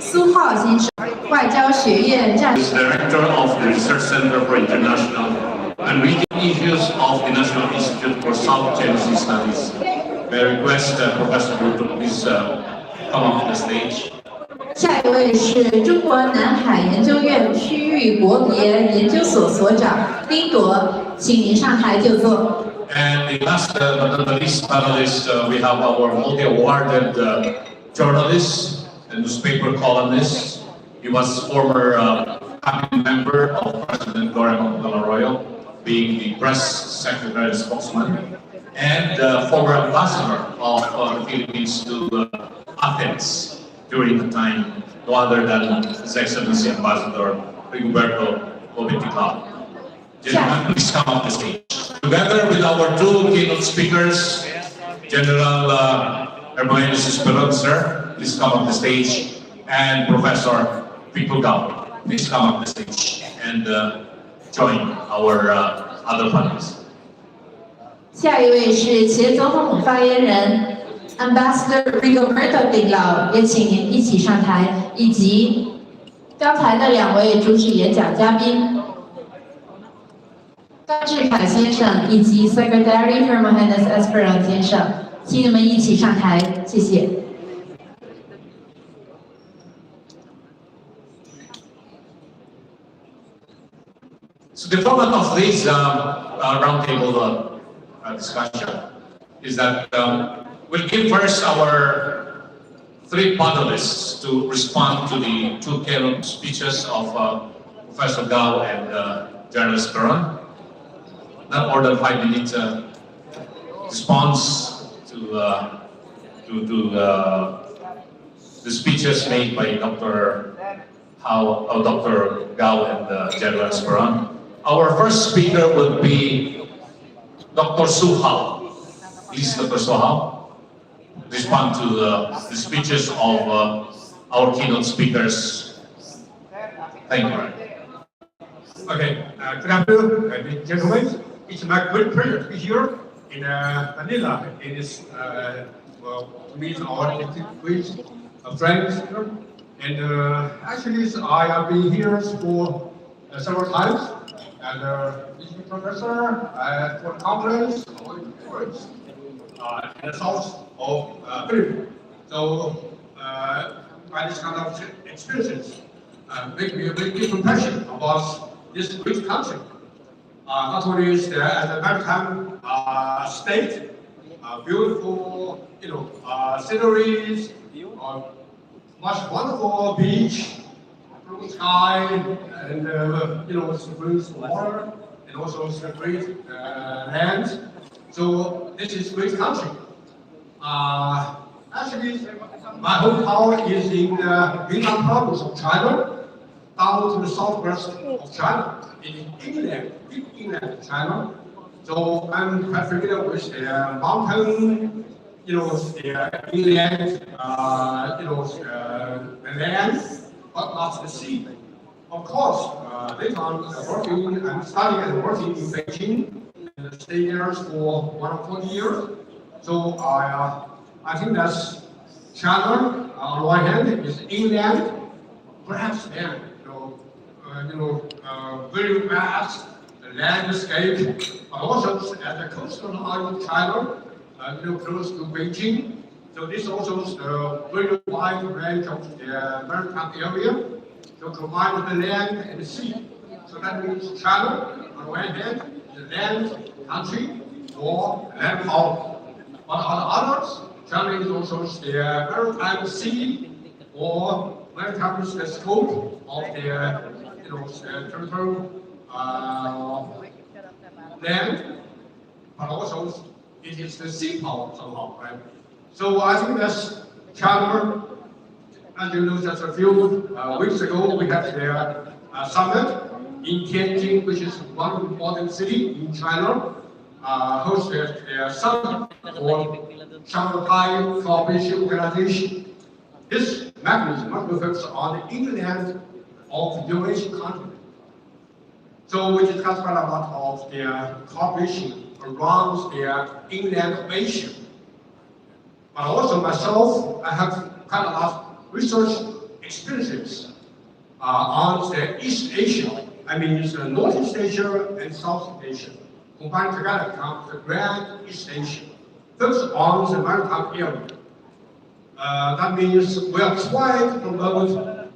苏浩先生，外交学院战。Is Director of the Research Center for International and Regional Issues of the National Institute for South China Sea Studies. May I request Professor Wu to please come up the stage. 下一位是中国南海研究院区域国别研究所所长丁铎，请您上台就座。And the last but not the least panelist, we have our multi-awarded journalist and newspaper columnist. He was former cabinet member of President Laurent Arroyo, being the press secretary and spokesman, and former ambassador of the Philippines to Athens during the time, no other than His Excellency Ambassador Rigoberto Obiticao. Gentlemen, please come up the stage. Together with our two keynote speakers, General Hermogenes Esperon, sir, please come up the stage, and Professor Pico Gao, please come up the stage and join our other panelists. 下一位是前总统府发言人 Ambassador Rigoberto Obiticao，也请您一起上台，以及刚才的两位主旨演讲嘉宾。 张志凯先生以及 Secretary Hermogenes Esperon 先生，请你们一起上台，谢谢。So the format of this roundtable discussion is that we'll give first our three panelists to respond to the two keynote speeches of Professor Gao and General Esperon. Not more than 5 minutes response to the speeches made by Dr. Gao and General Esperon. Our first speaker will be Dr. Suha. Please, Dr. Suha, respond to the speeches of our keynote speakers. Thank you. Okay, good afternoon, ladies and gentlemen. It's my great pleasure to be here in Manila. It is to meet our distinguished friends here. And actually, I have been here for several times. And Mr. Professor, for conference or conference in the south of Philippines. So, by this kind of experiences, make me a very deep impression about this great country. Not only is there as a maritime state, beautiful, sceneries, much wonderful beach, blue sky, and springs water, and also some great land. So this is great country. Actually, my hometown is in the Yunnan province of China, down to the southwest of China, in inland, deep inland of China. So I'm quite familiar with the mountain, the inland, the land, but not the sea. Of course, later on, I'm studying and working in Beijing, and stay there for 1 or 40 years. So I think that's China, on one hand, is inland, perhaps land, very vast landscape, but also at the coastal line of China, close to Beijing. So this also is a very wide range of the maritime area. So combine the land and the sea. So that means China, on one hand, is a land country or land power. But on the others, China is also the maritime sea or maritime scope of the territorial land, but also it is the sea power somehow, right? So I think that's China. As you know, just a few weeks ago, we had the summit in Tianjin, which is one important city in China, hosted a summit for Shanghai Cooperation Organization. This mechanism focuses on the inland of the Eurasian continent. So we discussed quite a lot of their cooperation around their inland of Asia. But also myself, I have quite a lot of research experiences on the East Asia. I mean, it's Northeast Asia and Southeast Asia. Combined together becomes the Grand East Asia. Focus on the maritime area. That means we are trying to promote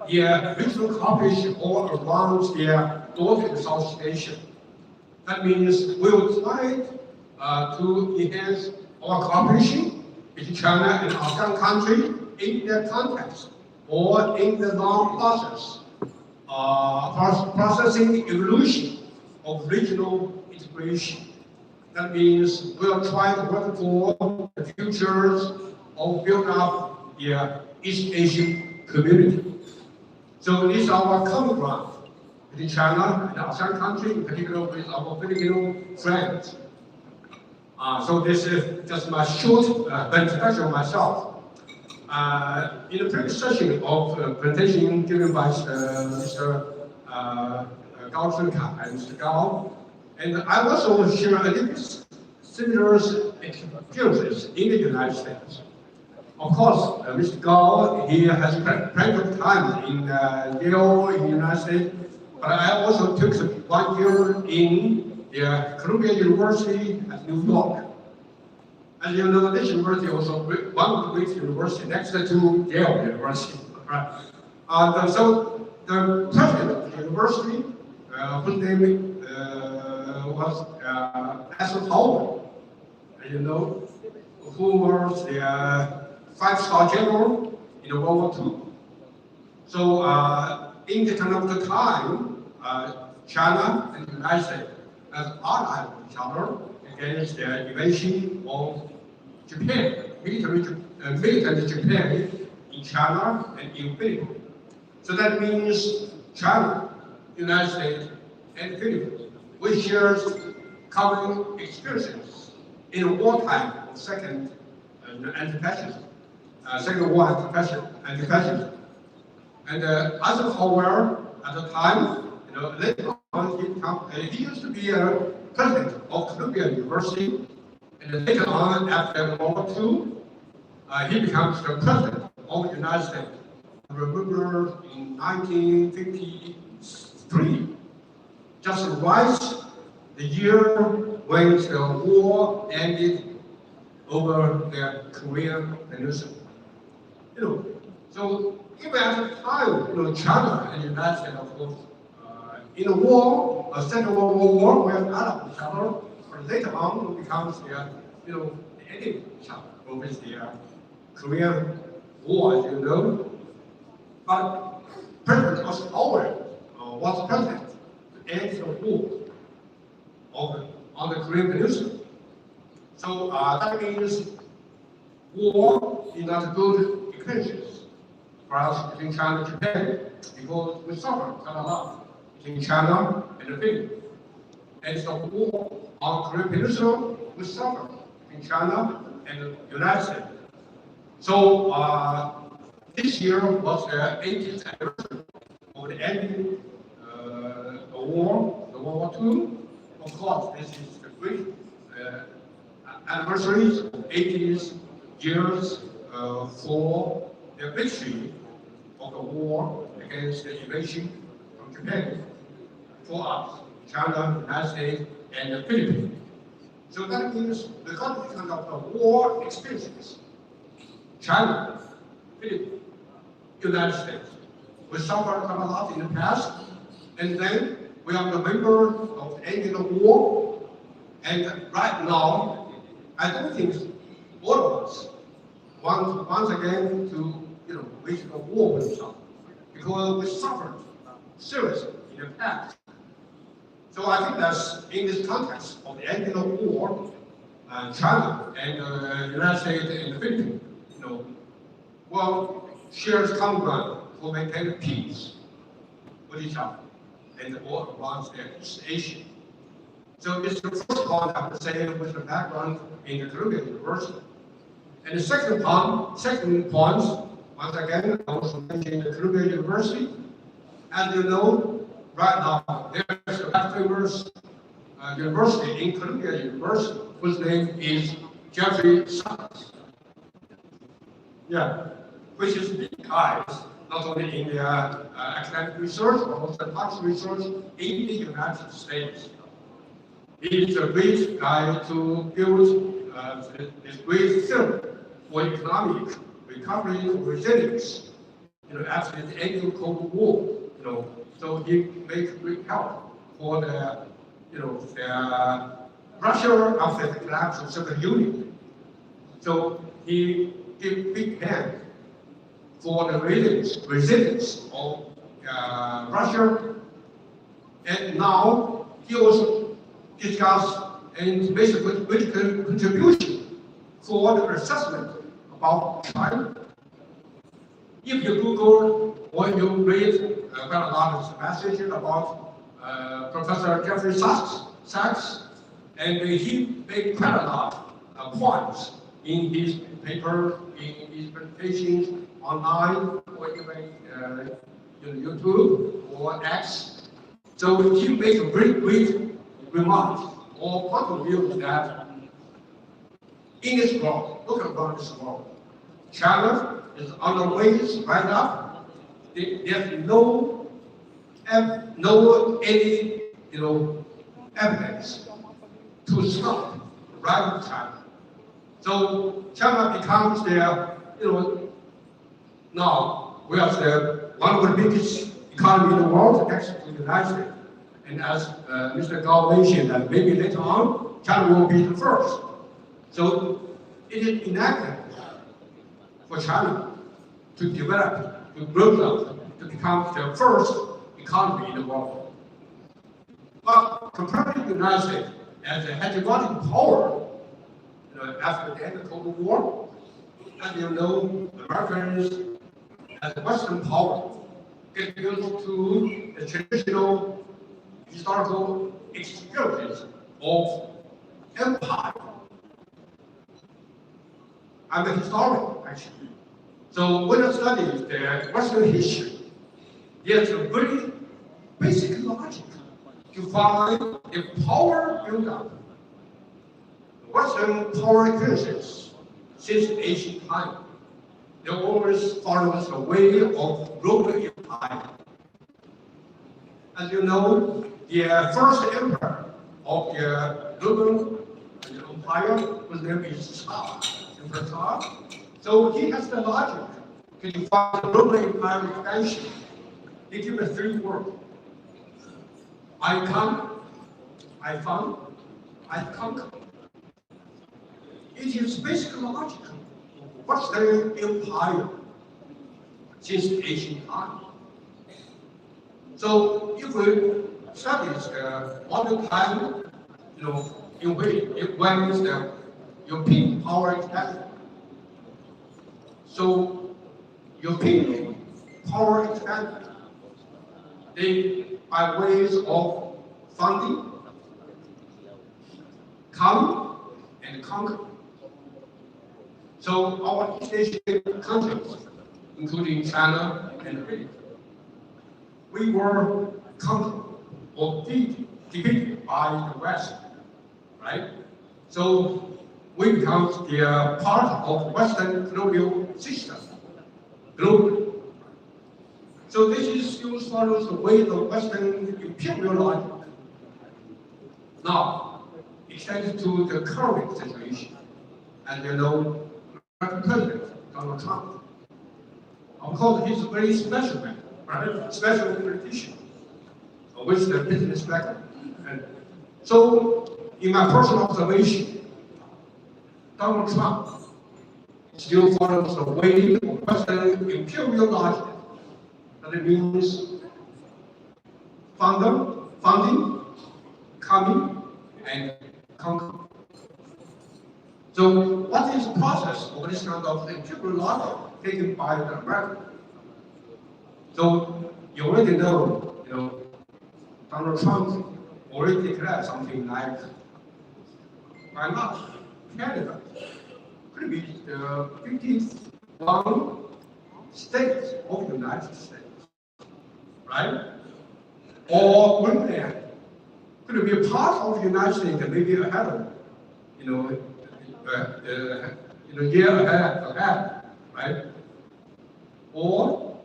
regional cooperation all around the North and Southeast Asia. That means we will try to enhance our cooperation between China and ASEAN countries in their context or in the long process, processing evolution of regional integration. That means we are trying to work for the futures of building up the East Asian community. So this is our common ground between China and ASEAN countries, in particular with our Filipino friends. So this is just my short introduction of myself. In the previous session of presentation given by Mr. Gao Chunka and Mr. Gao, and I also share a little bit similar experiences in the United States. Of course, Mr. Gao, he has plenty of time in Yale in the United States, but I also took 1 year in the Columbia University at New York. As you know, this university also one of the great universities next to Yale University. Right? So the president of the university, whose name was Aston Howard, you know, who was the 5-star general in the World War II. So in the kind of the time, China and the United States as allied with each other against the invasion of Japan, military Japan in China and in Philippines. So that means China, United States, and Philippines, we share common experiences in wartime of Second anti-fascism, Second War anti-fascism. And Eisenhower at the time, you know, later on he used to be a president of Columbia University, and later on after World War II, he becomes the president of the United States. I remember in 1953, just right the year when the war ended over the Korean Peninsula. You know, so even at the time, you know, China and the United States, of course, in a war, a Second World War, we have allied each other, but later on it becomes the, you know, the enemy of each other over the Korean War, as you know. But President Eisenhower was president to end the war on the Korean Peninsula. So that means war is not a good experience for us between China and Japan, because we suffer quite a lot between China and the Philippines. And so war on the Korean Peninsula, we suffer between China and the United States. So this year was the 80th anniversary of the ending the war, the World War II. Of course, this is the great anniversary, 80 years for the victory of the war against the invasion from Japan for us, China, the United States, and the Philippines. So that means because of the war experiences, China, Philippines, United States, we suffered quite a lot in the past, and then we are the member of the ending the war, and right now, I don't think all of us want once again to, you know, wage a war with each other, because we suffered seriously in the past. So I think that's in this context of the ending of war, China and the United States and the Philippines, you know, well, shares common ground for maintaining peace with each other and all around the East Asia. So it's the first point I would say with the background in the Columbia University. And the second point, once again, I also mentioned the Columbia University. As you know, right now, there's a famous university in Columbia University, whose name is Jeffrey Sachs. Yeah, which is because not only in their academic research, but also tax research in the United States. He is a great guy to build this great theory for economic recovery and resilience. After the end of the Cold War, so he makes great help for the, Russia after the collapse of Soviet Union. So he gave big hand for the resilience of Russia, and now he also discussed and makes a great contribution for the assessment about China. If you Google or you read quite a lot of messages about Professor Jeffrey Sachs, and he made quite a lot of points in his paper, in his presentations online, or even YouTube or X. So he made a great remark or point of view that in this world, look around this world, China is on the way right up. There's no any evidence to stop the rise of China. So China becomes their now we are one of the biggest economy in the world next to the United States. And as Mr. Gao mentioned, that maybe later on China will be the first. So it is inevitable for China to develop, to grow up, to become the first economy in the world. But compared to the United States as a hegemonic power, after the end of the Cold War, as you know, Americans as a Western power get used to the traditional historical experience of empire. I'm a historian, actually. So when I study the Western history, there's a very basic logic to find the power build-up. Western power experiences since ancient time, they always follows the way of Roman Empire. As you know, the first emperor of the Roman Empire was named Suha, Emperor Suha. So he has the logic to define the Roman Empire expansion. He gives us three words: I come, I found, I conquer. It is basically logical. What's the empire since ancient time? So if we study all the time, in which it went the European power expanded. So European power expanded. They by ways of funding, come and conquer. So our East Asian countries, including China and Britain, we were conquered or defeated by the West, right? So we become the part of Western colonial system globally. So this is still follows the way of Western imperial logic. Now, extended to the current situation, and American President Donald Trump. Of course, he's a very special man, right? Special politician, with the business background. And so, in my personal observation, Donald Trump still follows the way of Western imperial logic. That it means funding, coming, and conquer. So what is the process of this kind of imperial logic taken by the Americans? So you already know, Donald Trump already declared something like, why not Canada could be the 51 states of the United States, right? Or Greenland could be a part of the United States and maybe ahead of, year ahead, right? Or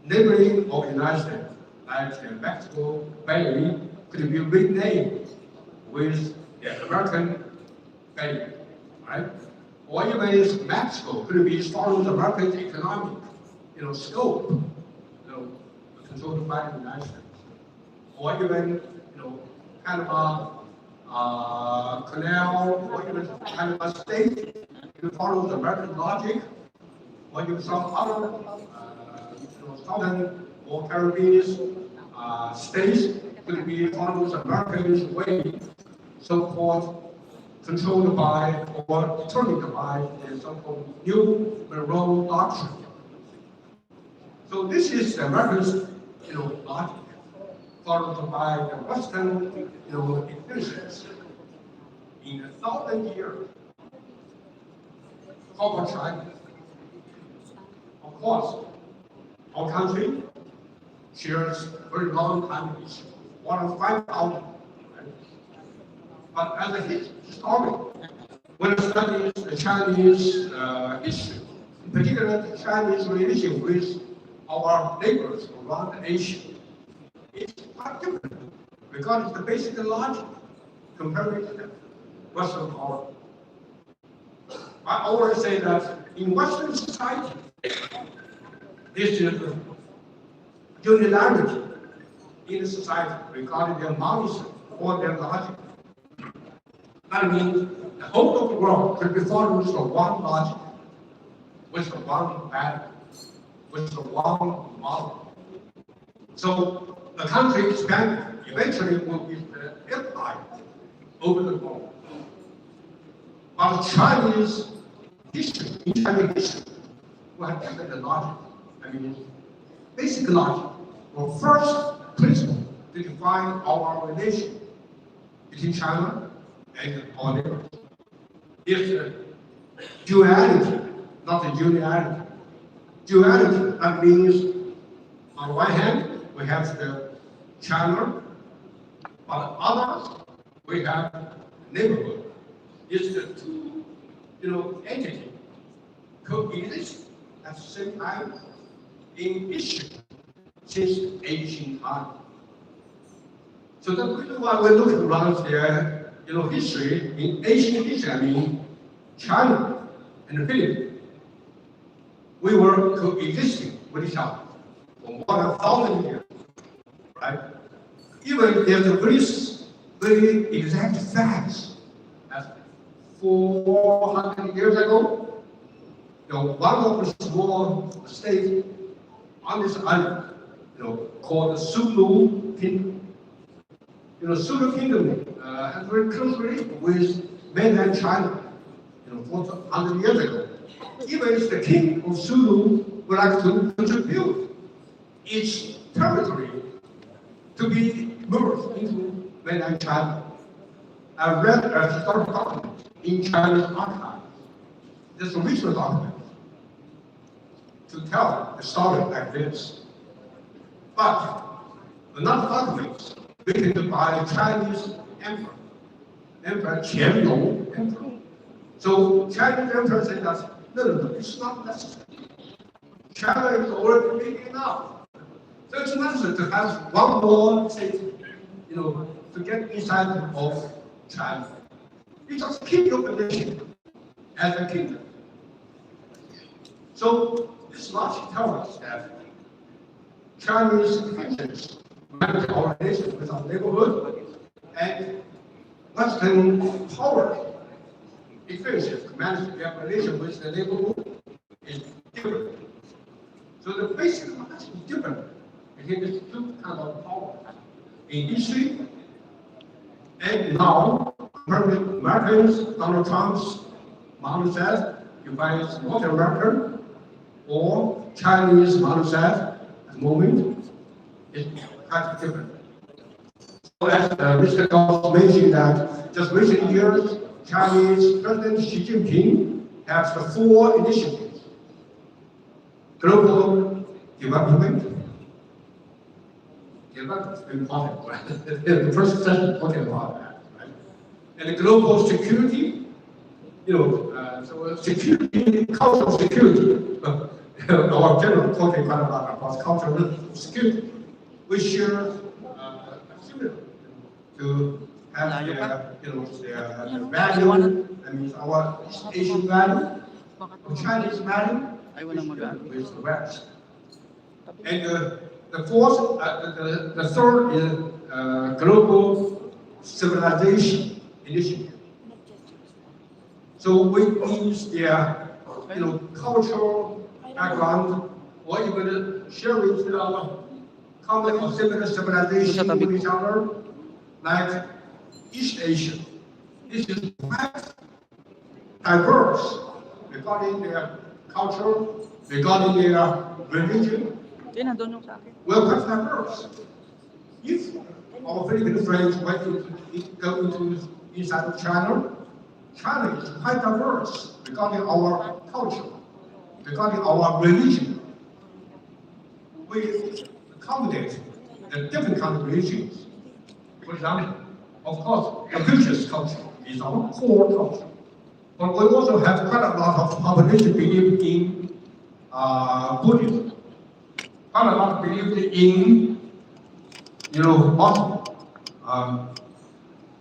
neighboring of the United States, like Mexico, Bay, could be renamed with the American Bay, right? Or even Mexico could be follow the American economic, scope, controlled by the United States. Or even, kind of a canal, or even kind of a state, follow the American logic, or even some other, southern or Caribbean states could be follow the American way, so-called controlled by or determined by the so-called New Monroe Doctrine. So this is the American, logic, followed by the Western, experiences. In 1,000 years, how about China? Of course, our country shares very long time history, more than 5,000. Right? But as a historian, when I study the Chinese history, in particular the Chinese relation with our neighbors around Asia, it's quite different because it's the basic logic compared to the Western power. I always say that in Western society, this is unilarity in the society regarding their monism or their logic. That means the whole of the world could be followed with one logic, with one value, with one model. So the country expanded eventually will be the empire over the world. But Chinese history, in Chinese history, will have different logic. Basic logic, or first principle to define our relation between China and our neighbors. It's duality, not the uniality. Duality, that means on one hand, we have the China, on others, we have neighborhood. It's the two, entities coexist at the same time in history since ancient time. So the reason why we look around there, history, in ancient history, China and the Philippines, we were coexisting with each other for more than 1,000 years, right? Even there's a very exact facts that 400 years ago, one of the small states on this island, called the Sulu Kingdom. Sulu Kingdom has very close relation with mainland China, 400 years ago. Even the king of Sulu would like to contribute its territory to be merged into mainland China. I read a historical document in Chinese archives. There's a recent document to tell the story like this. But another document written by the Chinese emperor, Emperor Qianlong Emperor. So Chinese emperor said that, no, it's not necessary. China is already big enough. So it's necessary to have one more state, to get inside of China. You just keep your position as a kingdom. So this logic tells us that Chinese countries manage our relations with our neighborhood, and Western power experiences manage their relation with the neighborhood is different. So the basic logic is different between these two kinds of power in history. And now, Americans, Donald Trump's model says, defines North America, or Chinese model says, at the moment, is quite different. So as Mr. Gauss mentioned that just recent years, Chinese President Xi Jinping has the 4 initiatives: global development. Development is important, right? The first session talking about that, right? And the global security, so security, cultural security, our general talking quite a lot about cultural security. We share similar to have their value, I mean our East Asian value, of Chinese value, with the West. And the fourth, the third is global civilization initiative. So we use their cultural background, or even share with our common or similar civilization with each other, like East Asia. This is quite diverse regarding their culture, regarding their religion. We're quite diverse. If our Filipino friends went go into inside of China, China is quite diverse regarding our culture, regarding our religion. We accommodate the different kind of religions. For example, of course, the Confucius culture is our core culture. But we also have quite a lot of population believe in Buddhism. Quite a lot believe in, Muslim.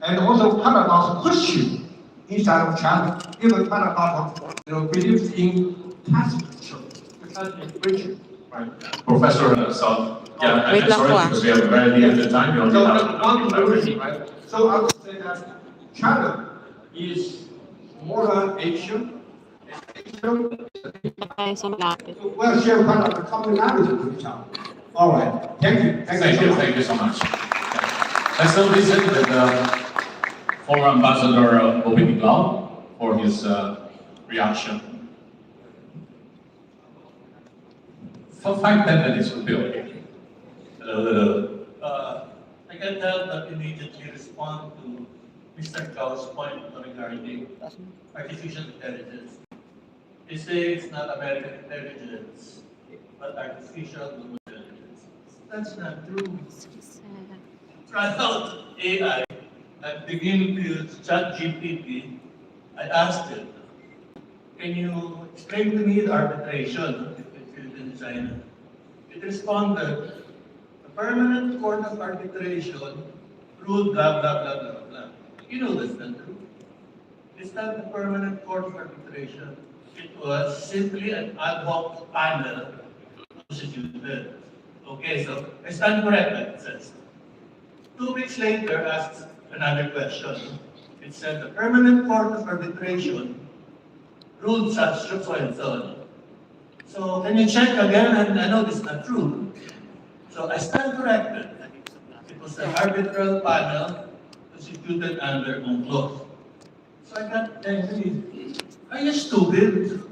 And also quite a lot of Christian inside of China. Even quite a lot of, believes in Catholic Church, the Catholic religion. Right. Professor Sal, I'm sorry because we have a very limited time. We only have one conclusion, right? So I would say that China is more than Asian. We'll share quite a commonality with each other. All right. Thank you. Thank you so much. Let's now listen to the former Ambassador Bobby Lau for his reaction. For 5-10 minutes will be okay. Hello. I can't help but immediately respond to Mr. Gau's point regarding artificial intelligence. They say it's not American intelligence, but artificial intelligence. That's not true. Try out AI and begin to use ChatGPT. I asked it, can you explain to me the arbitration in China? It responded, the Permanent Court of Arbitration ruled blah, blah, blah, blah, blah. You know that's not true. It's not the Permanent Court of Arbitration. It was simply an ad hoc panel constituted. Okay, so I stand corrected, it says. 2 weeks later, asks another question. It said the Permanent Court of Arbitration ruled such, so and so on. So can you check again? And I know this is not true. So I stand corrected. It was an arbitral panel constituted under UNCLOS. So I got angry. Are you stupid?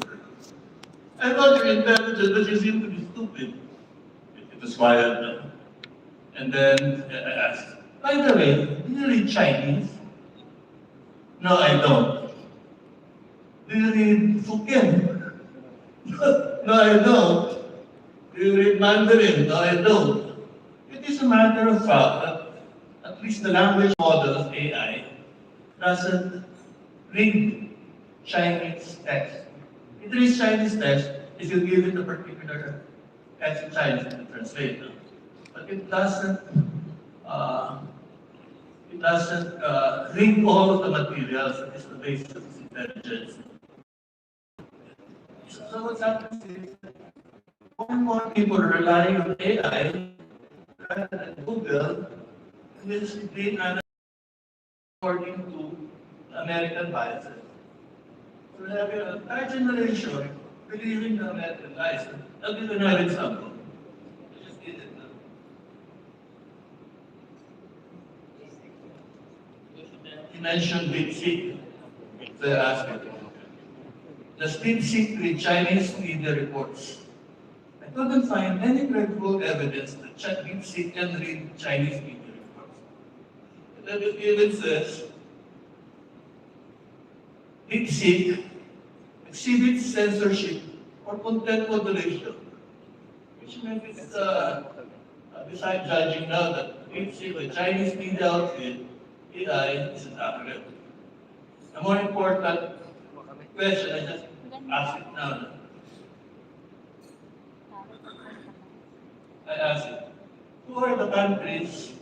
I thought you're intelligent, but you seem to be stupid. It was quiet now. And then I asked, by the way, do you read Chinese? No, I don't. Do you read Fukian? No, I don't. Do you read Mandarin? No, I don't. It is a matter of fact that at least the language model of AI doesn't read Chinese text. It reads Chinese text if you give it a particular text in Chinese to translate. But it doesn't read all of the materials that is the basis of its intelligence. So what's happening is more and more people are relying on AI rather than Google, which is being analyzed according to American biases. So we have an entire generation believing the American bias. I'll give another example. I just did it now. He mentioned DeepSeek. So I asked him, does DeepSeek read Chinese media reports? I couldn't find any credible evidence that DeepSeek can read Chinese media reports. And then it even says, DeepSeek exhibits censorship or content moderation, which means it's beside judging now that DeepSeek, the Chinese media outfit, AI isn't accurate. The more important question, I just ask it now. I ask you, who are the countries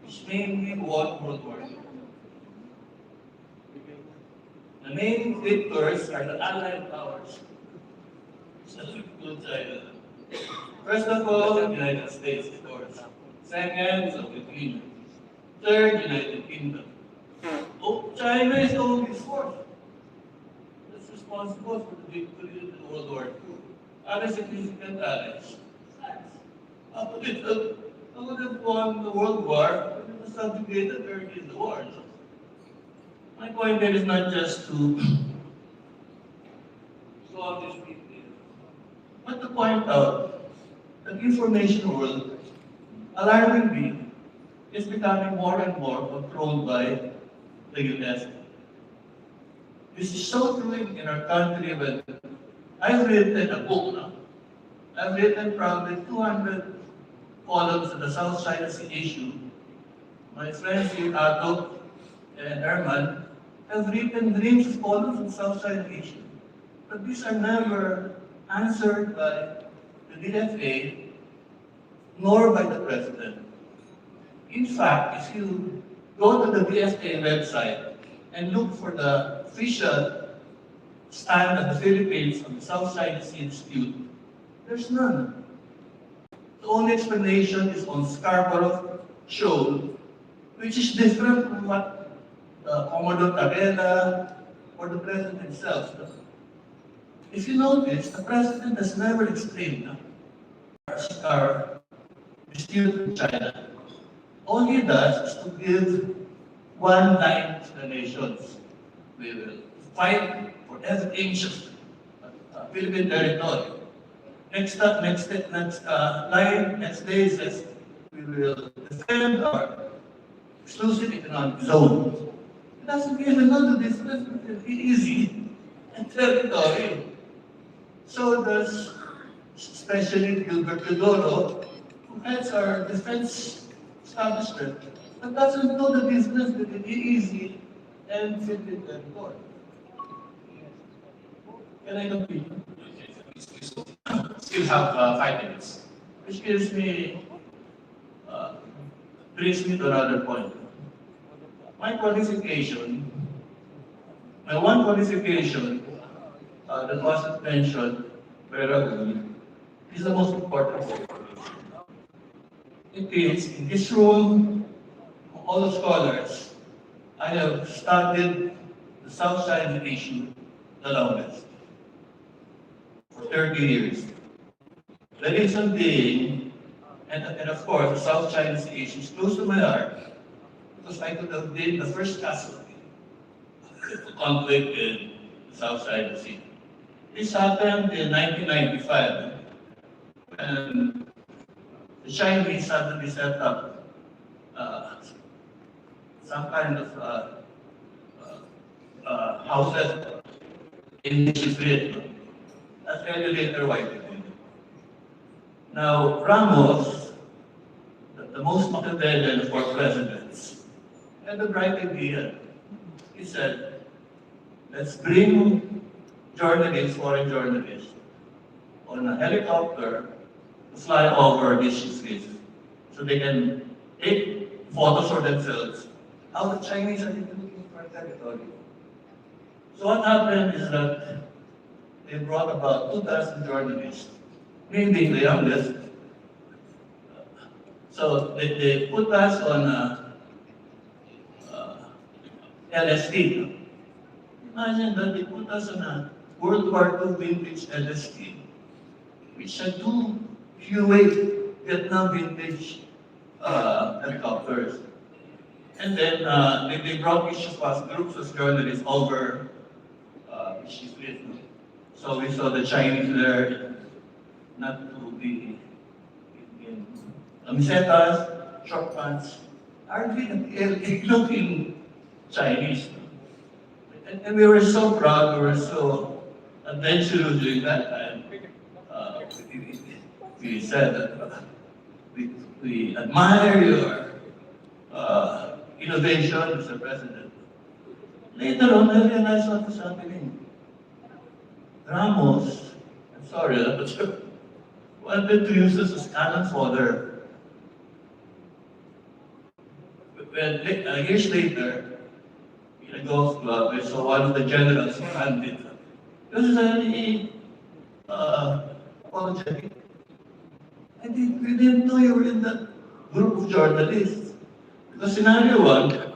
which mainly won World War II? The main victors are the Allied powers. That would include China. First of all, the United States, of course. Second, Soviet Union. Third, United Kingdom. Oh, China is only fourth. That's responsible for the victory in World War II. Other significant allies. How would have won the World War when it was subjugated early in the war? No? My point there is not just to solve this big deal, but to point out that the information world, alarmingly, is becoming more and more controlled by the US. This is so true in our country when I've written a book now. I've written probably 200 columns on the South China Sea issue. My friends here, Ato and Herman, have written reams of columns on the South China issue. But these are never answered by the DFA nor by the President. In fact, if you go to the DFA website and look for the official stand of the Philippines on the South China Sea dispute, there's none. The only explanation is on Scarborough Shoal, which is different from what Commodore Tabela or the President himself does. If you notice, the President has never explained our dispute with China. All he does is to give one-line explanations. We will fight for every inch of Philippine territory. Next day says we will defend our exclusive economic zone. It doesn't even know the difference between easy and territory. So does especially Gilbert Teodoro, who heads our defense establishment, but doesn't know the difference between easy and Philippine territory. Can I continue? Still have 5 minutes. Which brings me to another point. My one qualification that wasn't mentioned very well is the most important qualification. It is, in this room, all the scholars, I have studied the South China issue the longest, for 30 years. The reason being, and of course, the South China Sea issue is close to my heart, because I could have been the first casualty of the conflict in the South China Sea. This happened in 1995, and the Chinese suddenly set up some kind of houses in Chifrit. That's very later white. Now, Ramos, the most Machiavellian of our presidents, had a bright idea. He said, let's bring journalists, foreign journalists, on a helicopter to fly over these streets so they can take photos for themselves how the Chinese are looking for territory. So what happened is that they brought about 2,000 journalists, me being the youngest. So they put us on LSD. Imagine that they put us on a World War II vintage LSD, which had 2 Huey Vietnam vintage helicopters. And then they brought each of us groups of journalists over Vietnam. So we saw the Chinese there, not to be in camisetas, short pants, hardly looking Chinese. And we were so proud, we were so adventurous during that time. We said that we admire your innovation, Mr. President. Later on, I realized what was happening. Ramos, I'm sorry, but wanted to use this as cannon fodder. When years later, in a golf club, I saw one of the generals who handed it. It was very apologetic. We didn't know you were in that group of journalists. Because scenario one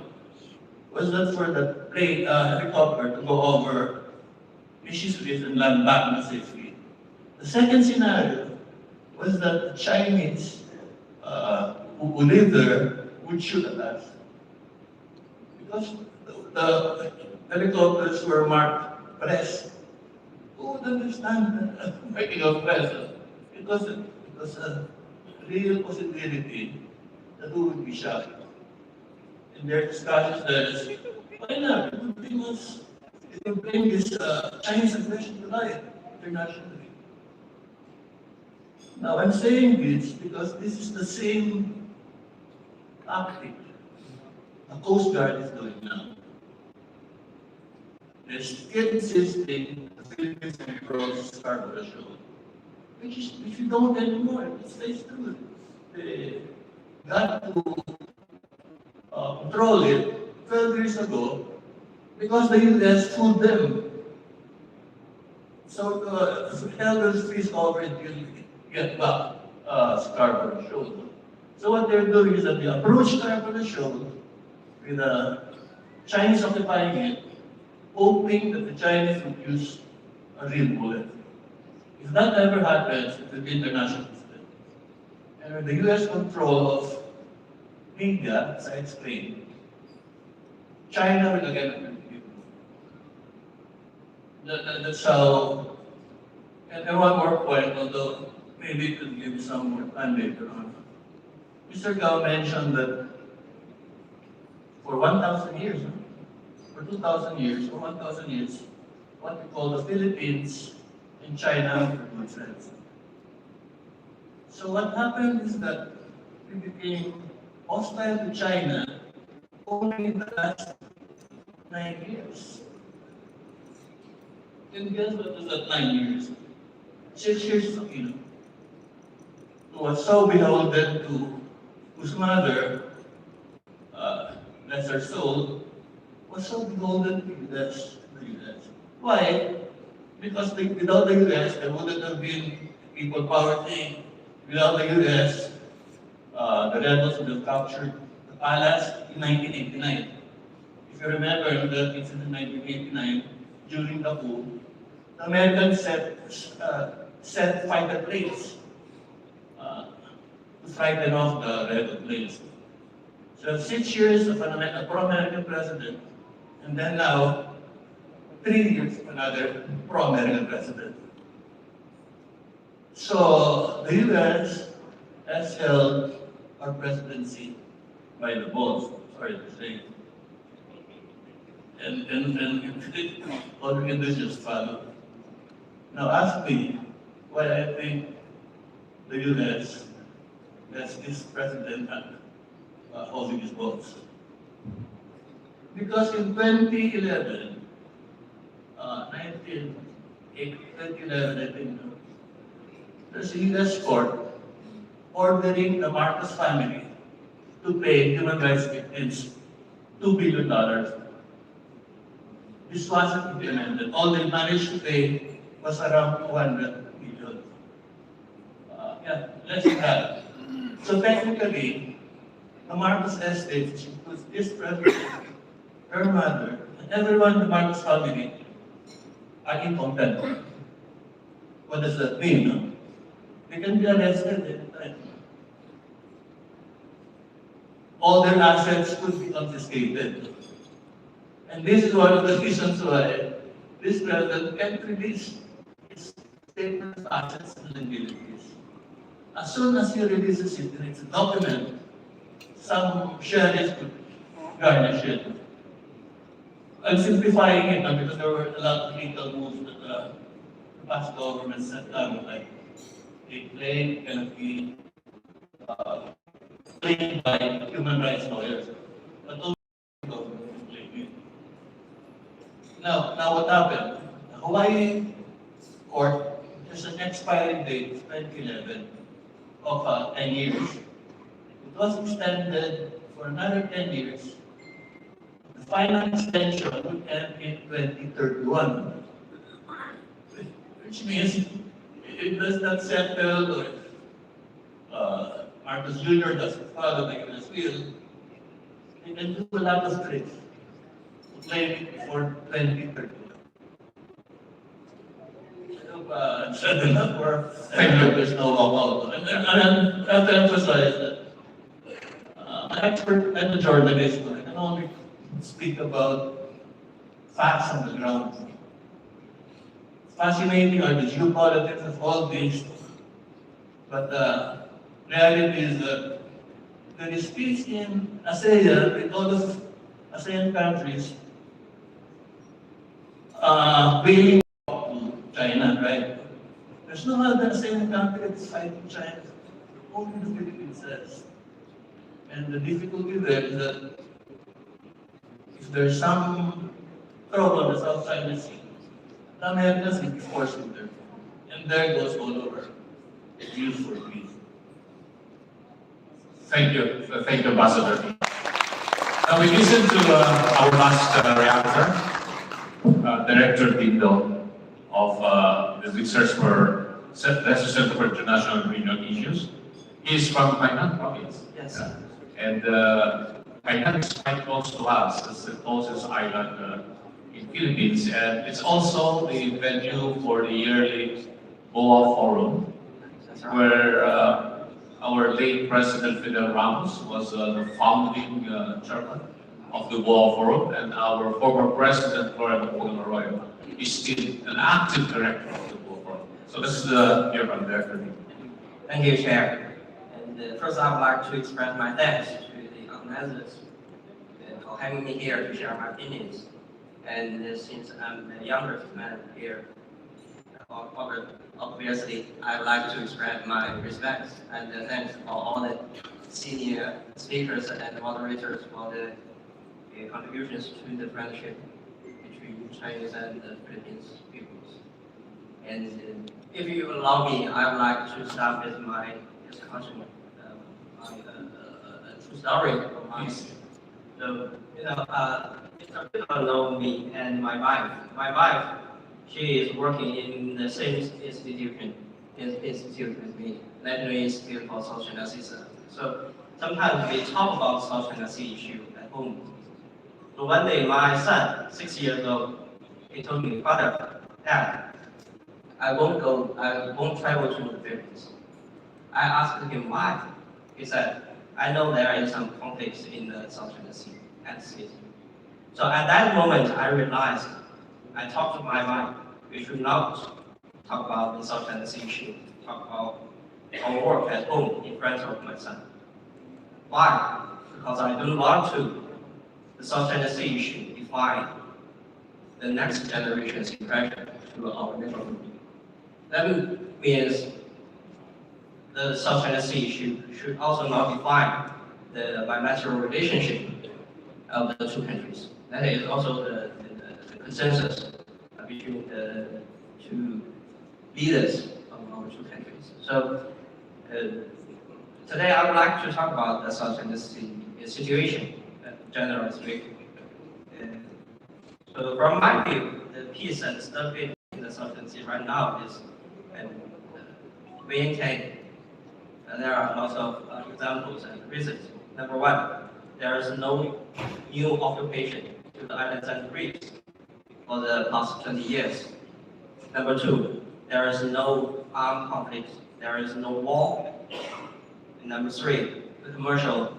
was that for the plane, helicopter to go over Mrs. Reef and land back safely. The second scenario was that the Chinese who live there would shoot at us. Because the helicopters were marked press. Who would understand the marking of press? It was a real possibility that we would be shot. In their discussions, there is, why not? It would bring this Chinese aggression to light internationally. Now, I'm saying this because this is the same tactic the Coast Guard is doing now. They're still insisting the Philippines can cross Scarborough Shoal, which we don't anymore. It stays true. They got to control it 12 years ago because the US fooled them. So held those trees over until we get back Scarborough Shoal. So what they're doing is that they approach Scarborough Shoal with the Chinese occupying it, hoping that the Chinese would use a real bullet. If that ever happens, it will be international incident. And with the US control of media, as I explained, China will again contribute. That's how, and one more point, although maybe it could give you some more time later on. Mr. Gao mentioned that for 1,000 years, for 2,000 years, for 1,000 years, what we call the Philippines and China were good friends. So what happened is that we became hostile to China only in the last 9 years. And guess what was that 9 years? 6 years of Aquino, who was so beholden to, whose mother, bless her soul, was so beholden to the US. Why? Because without the US, there wouldn't have been people power thing. Without the US, the rebels would have captured the palace in 1989. If you remember the incident in 1989, during the coup, the Americans set fighter planes to frighten off the rebel planes. So 6 years of a pro-American president, and then now 3 years of another pro-American president. So the US has held our presidency by the balls, sorry to say. And all we can do is just follow. Now ask me why I think the US has this president holding his balls. Because in 2011, 2011, I think, there's a US court ordering the Marcos family to pay human rights victims $2 billion. This wasn't implemented. All they managed to pay was around 200 million. Yeah, less than that. So technically, the Marcos estate, which includes this president, her mother, and everyone in the Marcos family, are incompetent. What does that mean? No? They can be arrested anytime. All their assets could be confiscated. And this is one of the reasons why this president can't release his statement of assets and liabilities. As soon as he releases it in its document, some sheriffs could garnish it. I'm simplifying it because there were a lot of legal moves that the past government set down, like a claim cannot be claimed by human rights lawyers, but only the government can claim it. Now what happened? The Hawaii court, there's a an expiry date of 2011 of 10 years. It was extended for another 10 years. The final extension would end in 2031, which means it does not settle, Marcos Jr. doesn't follow the US will. They can do a lot of tricks to claim it before 2031. I said enough for there's no walkout. And I have to emphasize that an expert and a journalist, I can only speak about facts on the ground. Fascinating are the geopolitics of all these, but the reality is that the disputes in ASEAN with all of ASEAN countries really to China, right? There's no other ASEAN country that's fighting China. Only the Philippines has. And the difficulty there is that if there's some trouble in the South China Sea, the Americans will be forced to intervene. And there goes all over deals for peace. Thank you, Ambassador. Now we listen to our last reactor, Director Dindo of the Research Center for International and Regional Issues. He is from Hainan province. Yes. And Hainan is quite close to us. It's the closest island in Philippines, and it's also the venue for the yearly BOA Forum, where our late President Fidel Ramos was the founding chairman of the BOA Forum, and our former President Flora Napoleon Arroyo is still an active director of the BOA Forum. So this is the year from there. Thank you, Chair. And first, I would like to express my thanks to the organizers for having me here to share my opinions. And since I'm the youngest man here, obviously, I would like to express my respects and thanks for all the senior speakers and moderators for the contributions to the friendship between Chinese and the Philippines peoples. And if you allow me, I would like to start with my discussion, my true story of mine. So, some people know me and my wife. My wife, she is working in the same institute with me, National Institute for South China Sea. So sometimes we talk about South China Sea issue at home. So one day, my son, 6 years old, he told me, "Father, Dad, I won't travel to the Philippines." I asked him why. He said, "I know there is some conflicts in the South China Sea at sea." So at that moment, I realized, I talked to my wife, we should not talk about the South China Sea issue, talk about our work at home in front of my son. Why? Because I don't want the South China Sea issue define the next generation's impression to our neighborhood. That means the South China Sea issue should also not define the bilateral relationship of the two countries. That is also the consensus between the two leaders of our two countries. So today I would like to talk about the South China Sea situation, generally speaking. So from my view, the peace and stability in the South China Sea right now is maintained. There are lots of examples and reasons. Number one, there is no new occupation to the islands and reefs for the past 20 years. Number two, there is no armed conflict, there is no war. And number three, the commercial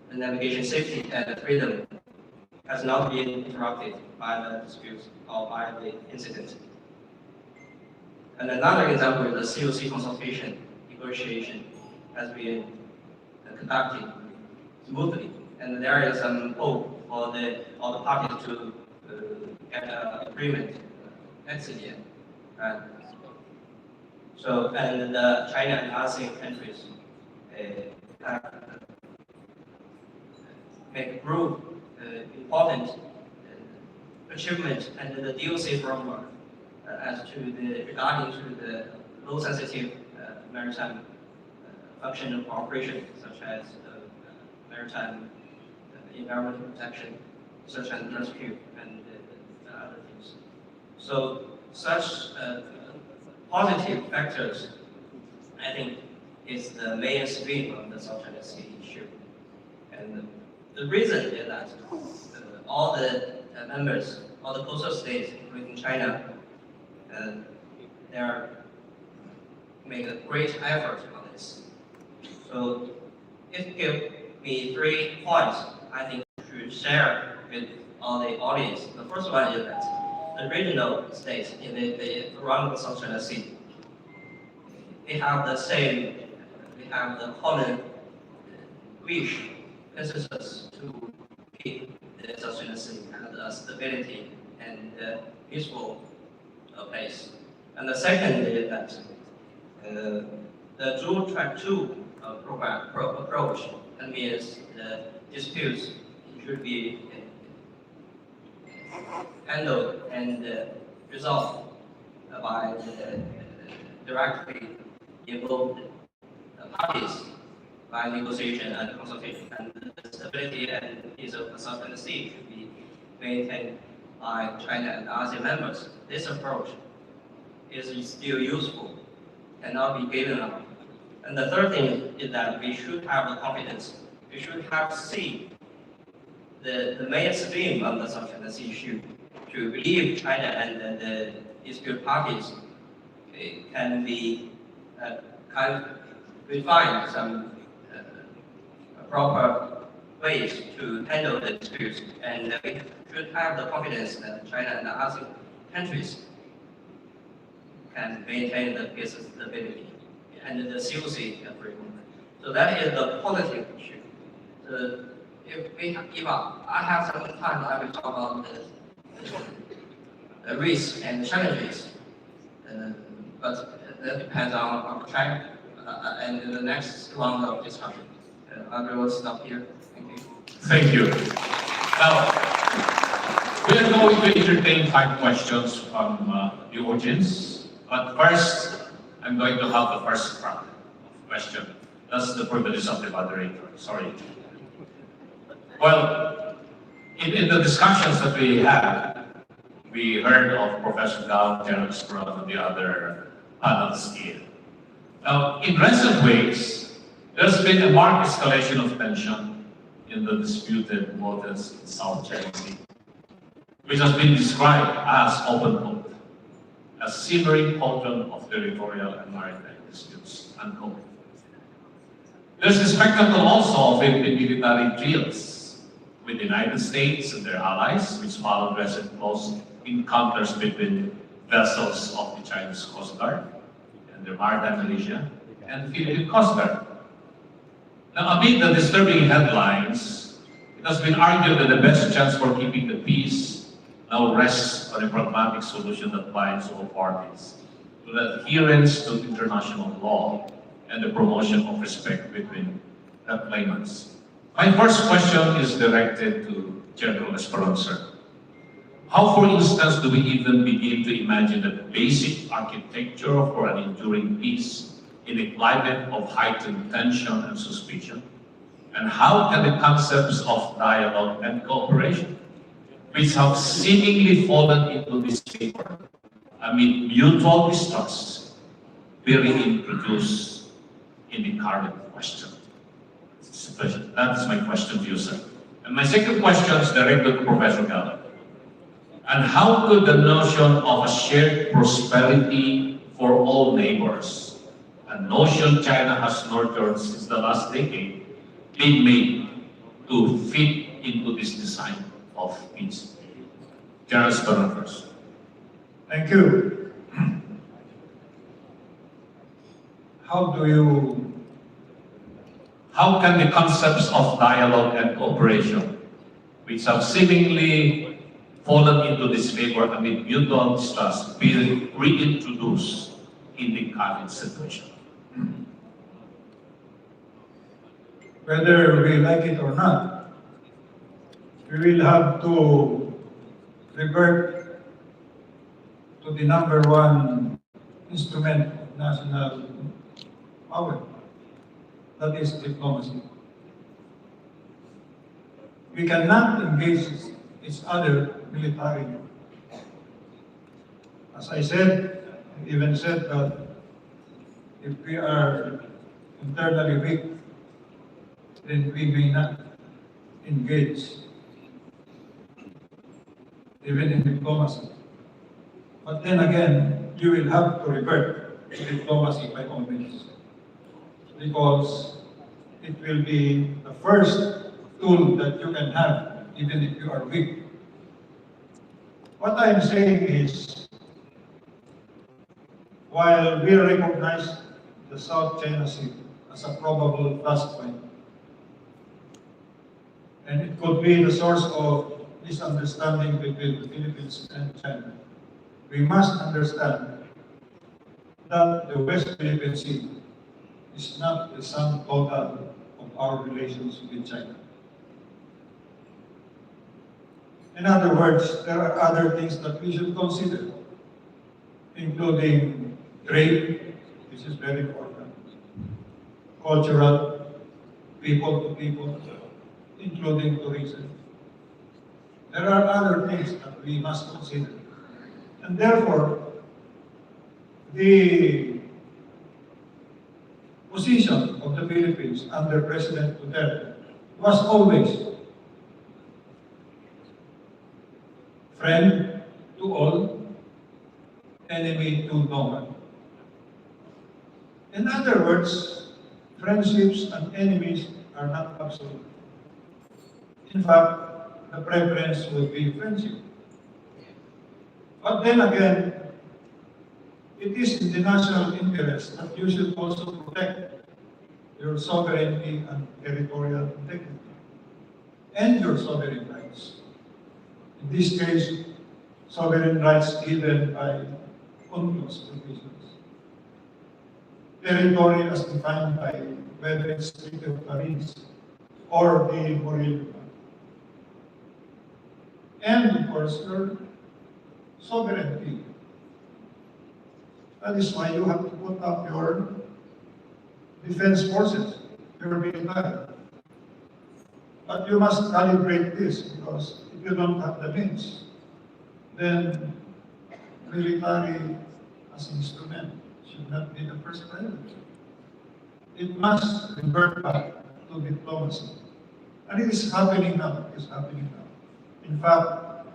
and navigation safety and freedom has not been interrupted by the disputes or by the incident. And another example is the COC consultation negotiation has been conducted smoothly, and there is some hope for all the parties to get an agreement next year. Right? So, and China and ASEAN countries have make important achievement, and the DOC framework as to the regarding to the low sensitive maritime functional cooperation, such as maritime environmental protection, search and rescue, and other things. So such positive factors, I think, is the mainstream of the South China Sea issue. And the reason is that all the members, all the coastal states, including China, they are make a great effort on this. So it gives me 3 points I think to share with all the audience. The first one is that the regional states in around the South China Sea, they have the common wish, consensus to keep the South China Sea and the stability and peaceful place. And the second is that the dual track 2 approach, that means the disputes should be handled and resolved by the directly involved parties by negotiation and consultation, and the stability and peace of the South China Sea should be maintained by China and ASEAN members. This approach is still useful, cannot be given up. And the third thing is that we should have the confidence. We should have seen the mainstream of the South China Sea issue to believe China and the dispute parties can be can refine some proper ways to handle the disputes, and we should have the confidence that China and the ASEAN countries can maintain the peace and stability and the secrecy of agreement. So that is the positive issue. So if I have some time, I will talk about the risks and challenges. But that depends on China and the next round of discussion. I will stop here. Thank you. Thank you. Now, we are going to entertain 5 questions from the audience. But first, I'm going to have the first round of question. That's the privilege of the moderator. Sorry. Well, in the discussions that we had, we heard of Professor Gao, General Sprout, and the other panelists here. Now, in recent weeks, there's been a marked escalation of tension in the disputed waters in South China Sea, which has been described as open book, a simmering cauldron of territorial and maritime disputes, unquote. There's a spectacle also of military drills with the United States and their allies, which followed recent close encounters between vessels of the Chinese Coast Guard and their maritime militia and the Philippine Coast Guard. Now, amid the disturbing headlines, it has been argued that the best chance for keeping the peace now rests on a pragmatic solution that binds all parties to the adherence to international law and the promotion of respect between the claimants. My first question is directed to General Esperanza. How, for instance, do we even begin to imagine the basic architecture for an enduring peace in a climate of heightened tension and suspicion? And how can the concepts of dialogue and cooperation, which have seemingly fallen into disfavor amid mutual distrust, be reintroduced in the current question? That is my question to you, sir. And my second question is directed to Professor Gao. And how could the notion of a shared prosperity for all neighbors, a notion China has nurtured since the last decade, be made to fit into this design of peace? General Speron first. Thank you. How can the concepts of dialogue and cooperation, which have seemingly fallen into disfavor amid mutual distrust, be reintroduced in the current situation? Whether we like it or not, we will have to revert to the number one instrument of national power, that is diplomacy. We cannot engage each other militarily. As I said, I even said that if we are internally weak, then we may not engage, even in diplomacy. But then again, you will have to revert to diplomacy by all means, because it will be the first tool that you can have, even if you are weak. What I'm saying is, while we recognize the South China Sea as a probable flashpoint, and it could be the source of misunderstanding between the Philippines and China, we must understand that the West Philippine Sea is not the sum total of our relations with China. In other words, there are other things that we should consider, including trade, which is very important, cultural, people to people, including tourism. There are other things that we must consider. And therefore, the position of the Philippines under President Duterte was always friend to all, enemy to no one. In other words, friendships and enemies are not absolute. In fact, the preference would be friendship. But then again, it is in the national interest that you should also protect your sovereignty and territorial integrity and your sovereign rights. In this case, sovereign rights given by UNCLOS provisions. Territory as defined by whether it's Treaty of Paris or the Morale. And of course, your sovereignty. That is why you have to put up your defense forces, your military. But you must calibrate this, because if you don't have the means, then military as an instrument should not be the first priority. It must revert back to diplomacy. And it is happening now. It is happening now. In fact,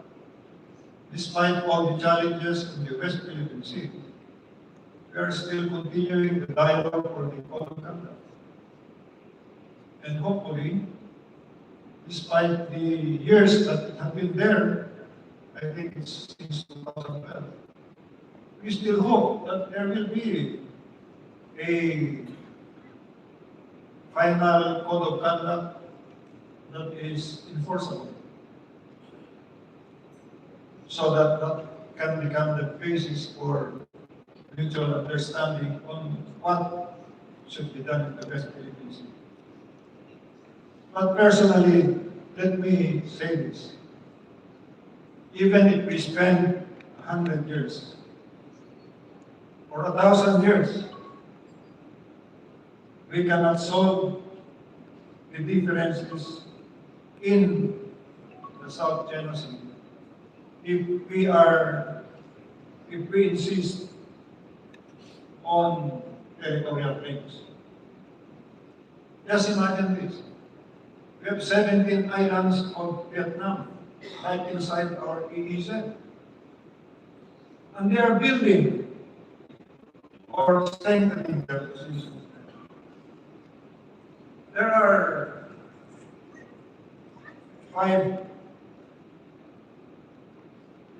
despite all the challenges in the West Philippine Sea, we are still continuing the dialogue for the code of conduct. And hopefully, despite the years that have been there, I think it's since 2012, we still hope that there will be a final code of conduct that is enforceable, so that that can become the basis for mutual understanding on what should be done in the West Philippine Sea. But personally, let me say this. Even if we spend 100 years or 1,000 years, we cannot solve the differences in the South China Sea if we insist on territorial claims. Just imagine this. We have 17 islands of Vietnam right inside our EEZ. And they are building or strengthening their positions. There are 5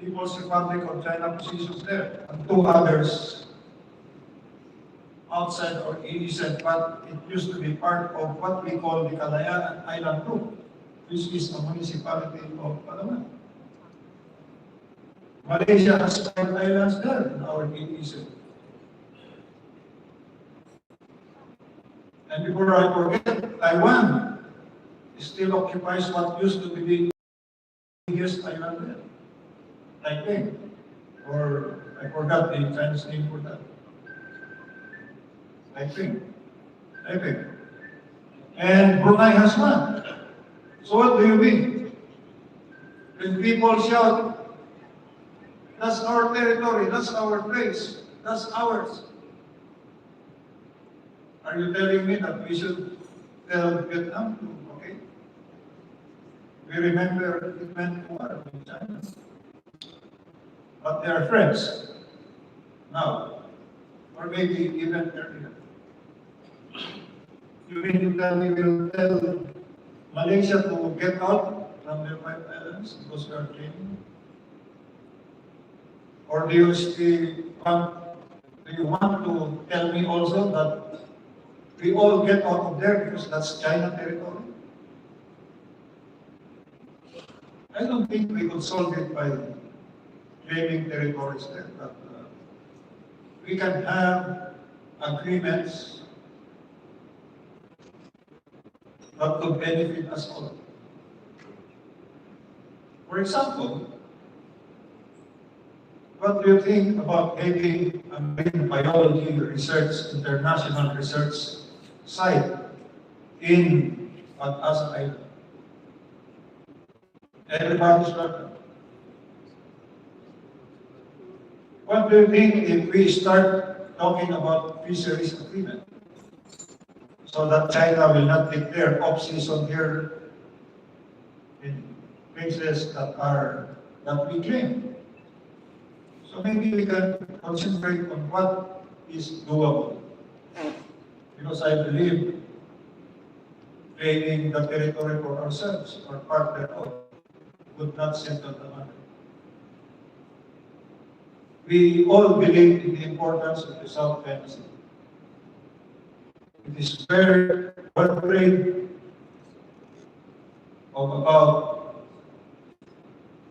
People's Republic of China positions there, and 2 others outside our EEZ, but it used to be part of what we call the Kalayaan Island Group, which is a municipality of Palawan. Malaysia has 5 islands there in our EEZ. And before I forget, Taiwan still occupies what used to be the biggest island there, Taipei, or I forgot the Chinese name for that. Taiping. And Brunei has one. So what do you mean? When people shout, that's our territory, that's our place, that's ours. Are you telling me that we should tell Vietnam to, okay? We remember it went war with China. But they are friends now, or maybe even earlier. You mean to tell me we'll tell Malaysia to get out from their 5 islands because we are claiming? Or do you want to tell me also that we all get out of there because that's China territory? I don't think we could solve it by claiming territories there, but we can have agreements that could benefit us all. For example, what do you think about having a marine biology research, international research site in Asa Island? Everybody's welcome. What do you think if we start talking about fisheries agreement so that China will not declare off-season here in places that we claim? So maybe we can concentrate on what is doable. Because I believe claiming the territory for ourselves or part thereof would not settle the matter. We all believe in the importance of the South China Sea. It is very world trade of about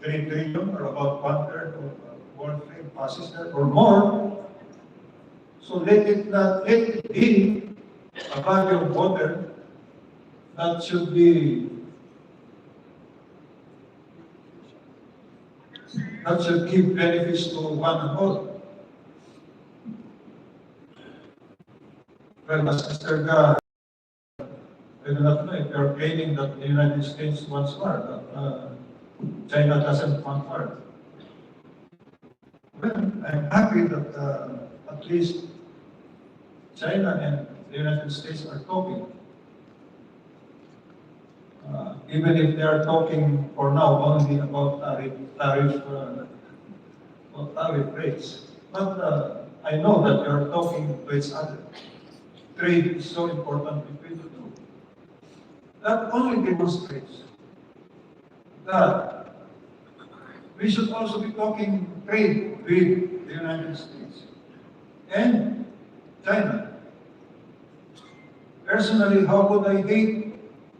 3 trillion or about 1/3 of world trade passes there or more. So let it be a body of water that should give benefits to one and all. Well, as Mr. Ga, I do not know if you're claiming that the United States wants war, but China doesn't want war. Well, I'm happy that at least China and the United States are talking. Even if they are talking for now only about tariff rates. But I know that they are talking to each other. Trade is so important between the two. That only demonstrates that we should also be talking trade with the United States and China. Personally, how could I hate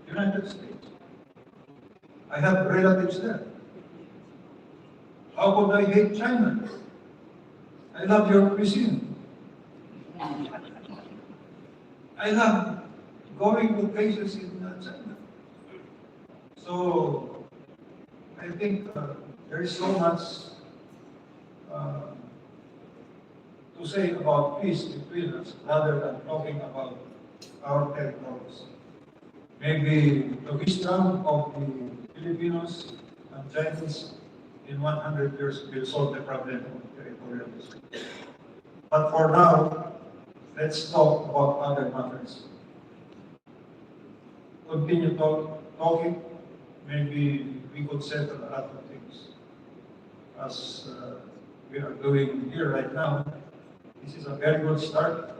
the United States? I have relatives there. How could I hate China? I love your cuisine. I love going to places in China. So, I think there is so much to say about peace between us rather than talking about our territories. Maybe the wisdom of the Filipinos and Chinese in 100 years will solve the problem of territorialism. But for now, let's talk about other matters. Continue talking. Maybe we could settle a lot of things. As we are doing here right now, this is a very good start.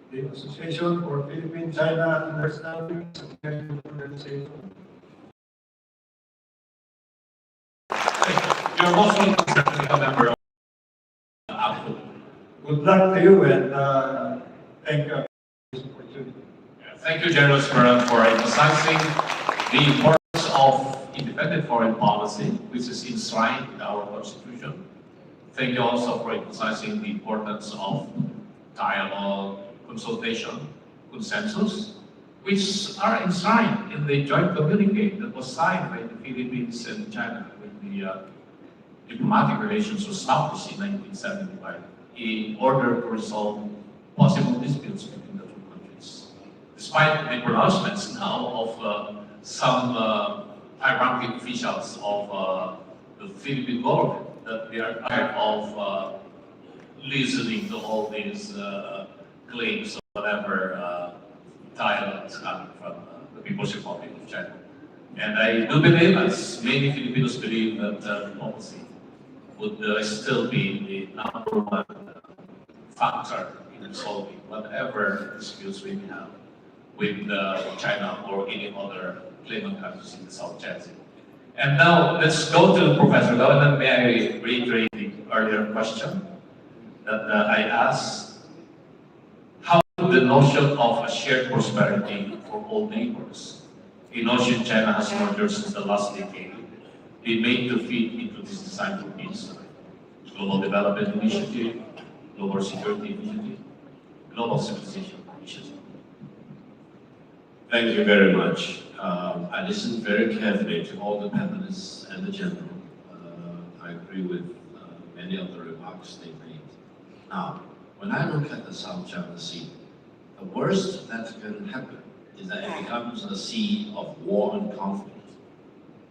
The Association for Philippine-China Understanding is a very good organization. You're most welcome to become a member of APCO. Good luck to you and thank you for this opportunity. Thank you, General Smeran, for emphasizing the importance of independent foreign policy, which is enshrined in our Constitution. Thank you also for emphasizing the importance of dialogue, consultation, consensus, which are enshrined in the joint communique that was signed by the Philippines and China when the diplomatic relations was established in 1975 in order to resolve possible disputes between the two countries. Despite the pronouncements now of some high-ranking officials of the Philippine government that they are tired of listening to all these claims of whatever dialogues coming from the People's Republic of China. And I do believe, as many Filipinos believe, that diplomacy would still be the number one factor in resolving whatever disputes we may have with China or any other claimant countries in the South China Sea. And now let's go to Professor Gao, and then may I reiterate the earlier question that I asked: how the notion of a shared prosperity for all neighbors, a notion China has nurtured since the last decade, be made to fit into this design for peace, global development initiative, global security initiative, global civilization initiative? Thank you very much. I listened very carefully to all the panelists and the general. I agree with many of the remarks they made. Now, when I look at the South China Sea, the worst that can happen is that it becomes a sea of war and conflict,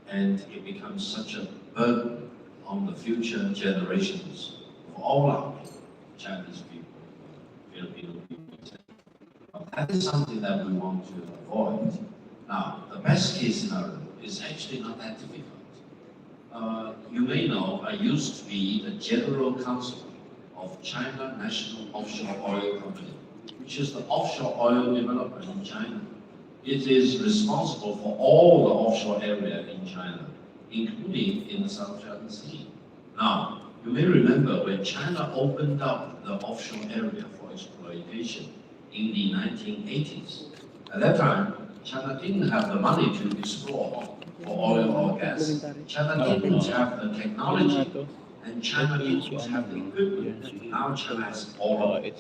and it becomes such a burden on the future generations of all our people, Chinese people, Filipino people, etc. That is something that we want to avoid. Now, the best case scenario is actually not that difficult. You may know, I used to be the general counsel of China National Offshore Oil Company, which is the offshore oil developer in China. It is responsible for all the offshore area in China, including in the South China Sea. Now, you may remember when China opened up the offshore area for exploitation in the 1980s. At that time, China didn't have the money to explore for oil or gas. China didn't have the technology, and China didn't have the equipment. Now China has all of it.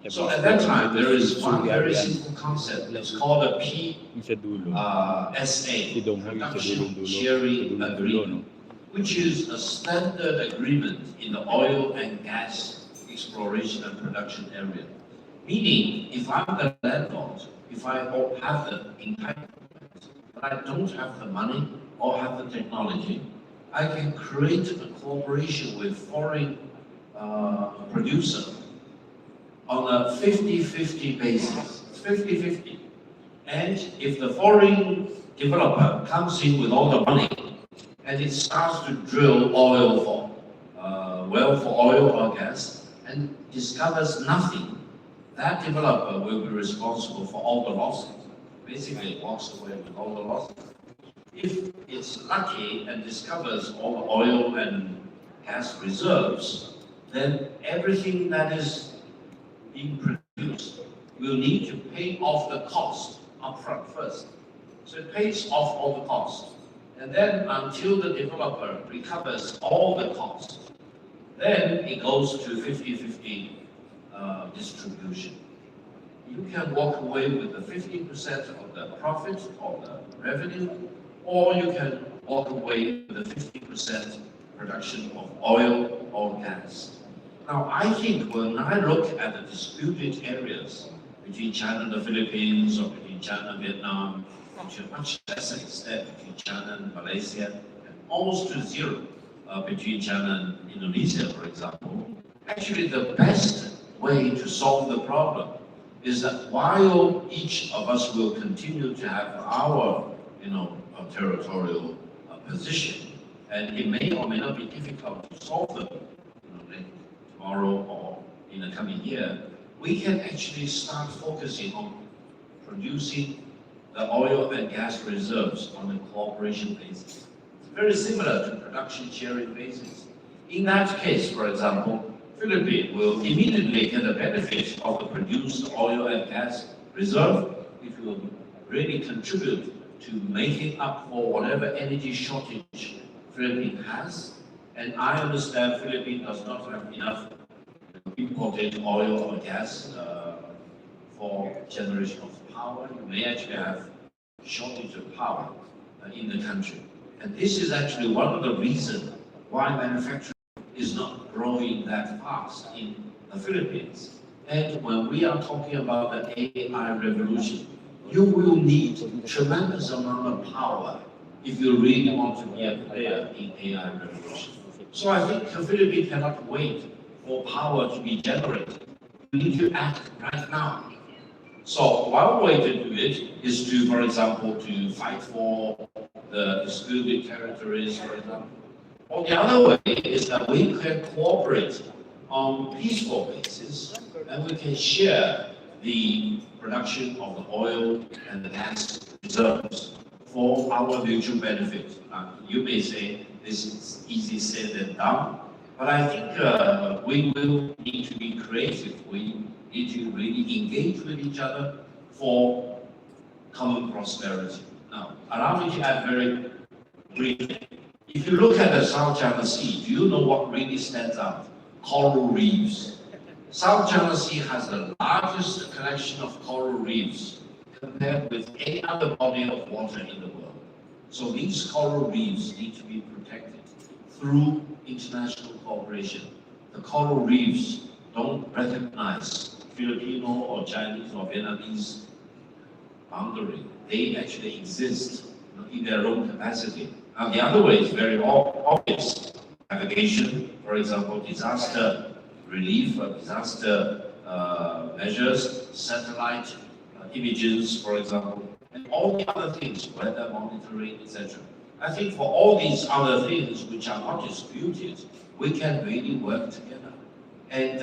So at that time, there is one very simple concept. It's called a PSA, Production Sharing Agreement, which is a standard agreement in the oil and gas exploration and production area. Meaning, if I'm the landlord, if I have the entitlement, but I don't have the money or have the technology, I can create a cooperation with foreign producer on a 50-50 basis. It's 50-50. And if the foreign developer comes in with all the money and it starts to drill oil for oil or gas and discovers nothing, that developer will be responsible for all the losses. Basically, it walks away with all the losses. If it's lucky and discovers all the oil and gas reserves, then everything that is being produced will need to pay off the cost upfront first. So it pays off all the costs. And then until the developer recovers all the costs, then it goes to 50-50 distribution. You can walk away with the 50% of the profit or the revenue, or you can walk away with the 50% production of oil or gas. Now, I think when I look at the disputed areas between China and the Philippines, or between China and Vietnam, to a much lesser extent between China and Malaysia, and almost to zero between China and Indonesia, for example, actually the best way to solve the problem is that while each of us will continue to have our, territorial position, and it may or may not be difficult to solve them, tomorrow or in the coming year, we can actually start focusing on producing the oil and gas reserves on a cooperation basis. It's very similar to production sharing basis. In that case, for example, Philippines will immediately get the benefit of the produced oil and gas reserve. It will really contribute to making up for whatever energy shortage Philippines has. And I understand Philippines does not have enough imported oil or gas for generation of power. You may actually have shortage of power in the country. And this is actually one of the reasons why manufacturing is not growing that fast in the Philippines. And when we are talking about the AI revolution, you will need tremendous amount of power if you really want to be a player in AI revolution. So I think the Philippines cannot wait for power to be generated. We need to act right now. So one way to do it is to, for example, to fight for the disputed territories, for example. Or the other way is that we can cooperate on peaceful basis, and we can share the production of the oil and the gas reserves for our mutual benefit. You may say this is easy said than done, but I think we will need to be creative. We need to really engage with each other for common prosperity. Now, allow me to add very briefly. If you look at the South China Sea, do you know what really stands out? Coral reefs. South China Sea has the largest collection of coral reefs compared with any other body of water in the world. So these coral reefs need to be protected through international cooperation. The coral reefs don't recognize Filipino or Chinese or Vietnamese boundary. They actually exist in their own capacity. Now the other way is very obvious. Navigation, for example, disaster relief, disaster measures, satellite images, for example, and all the other things, weather monitoring, etc. I think for all these other things which are not disputed, we can really work together. And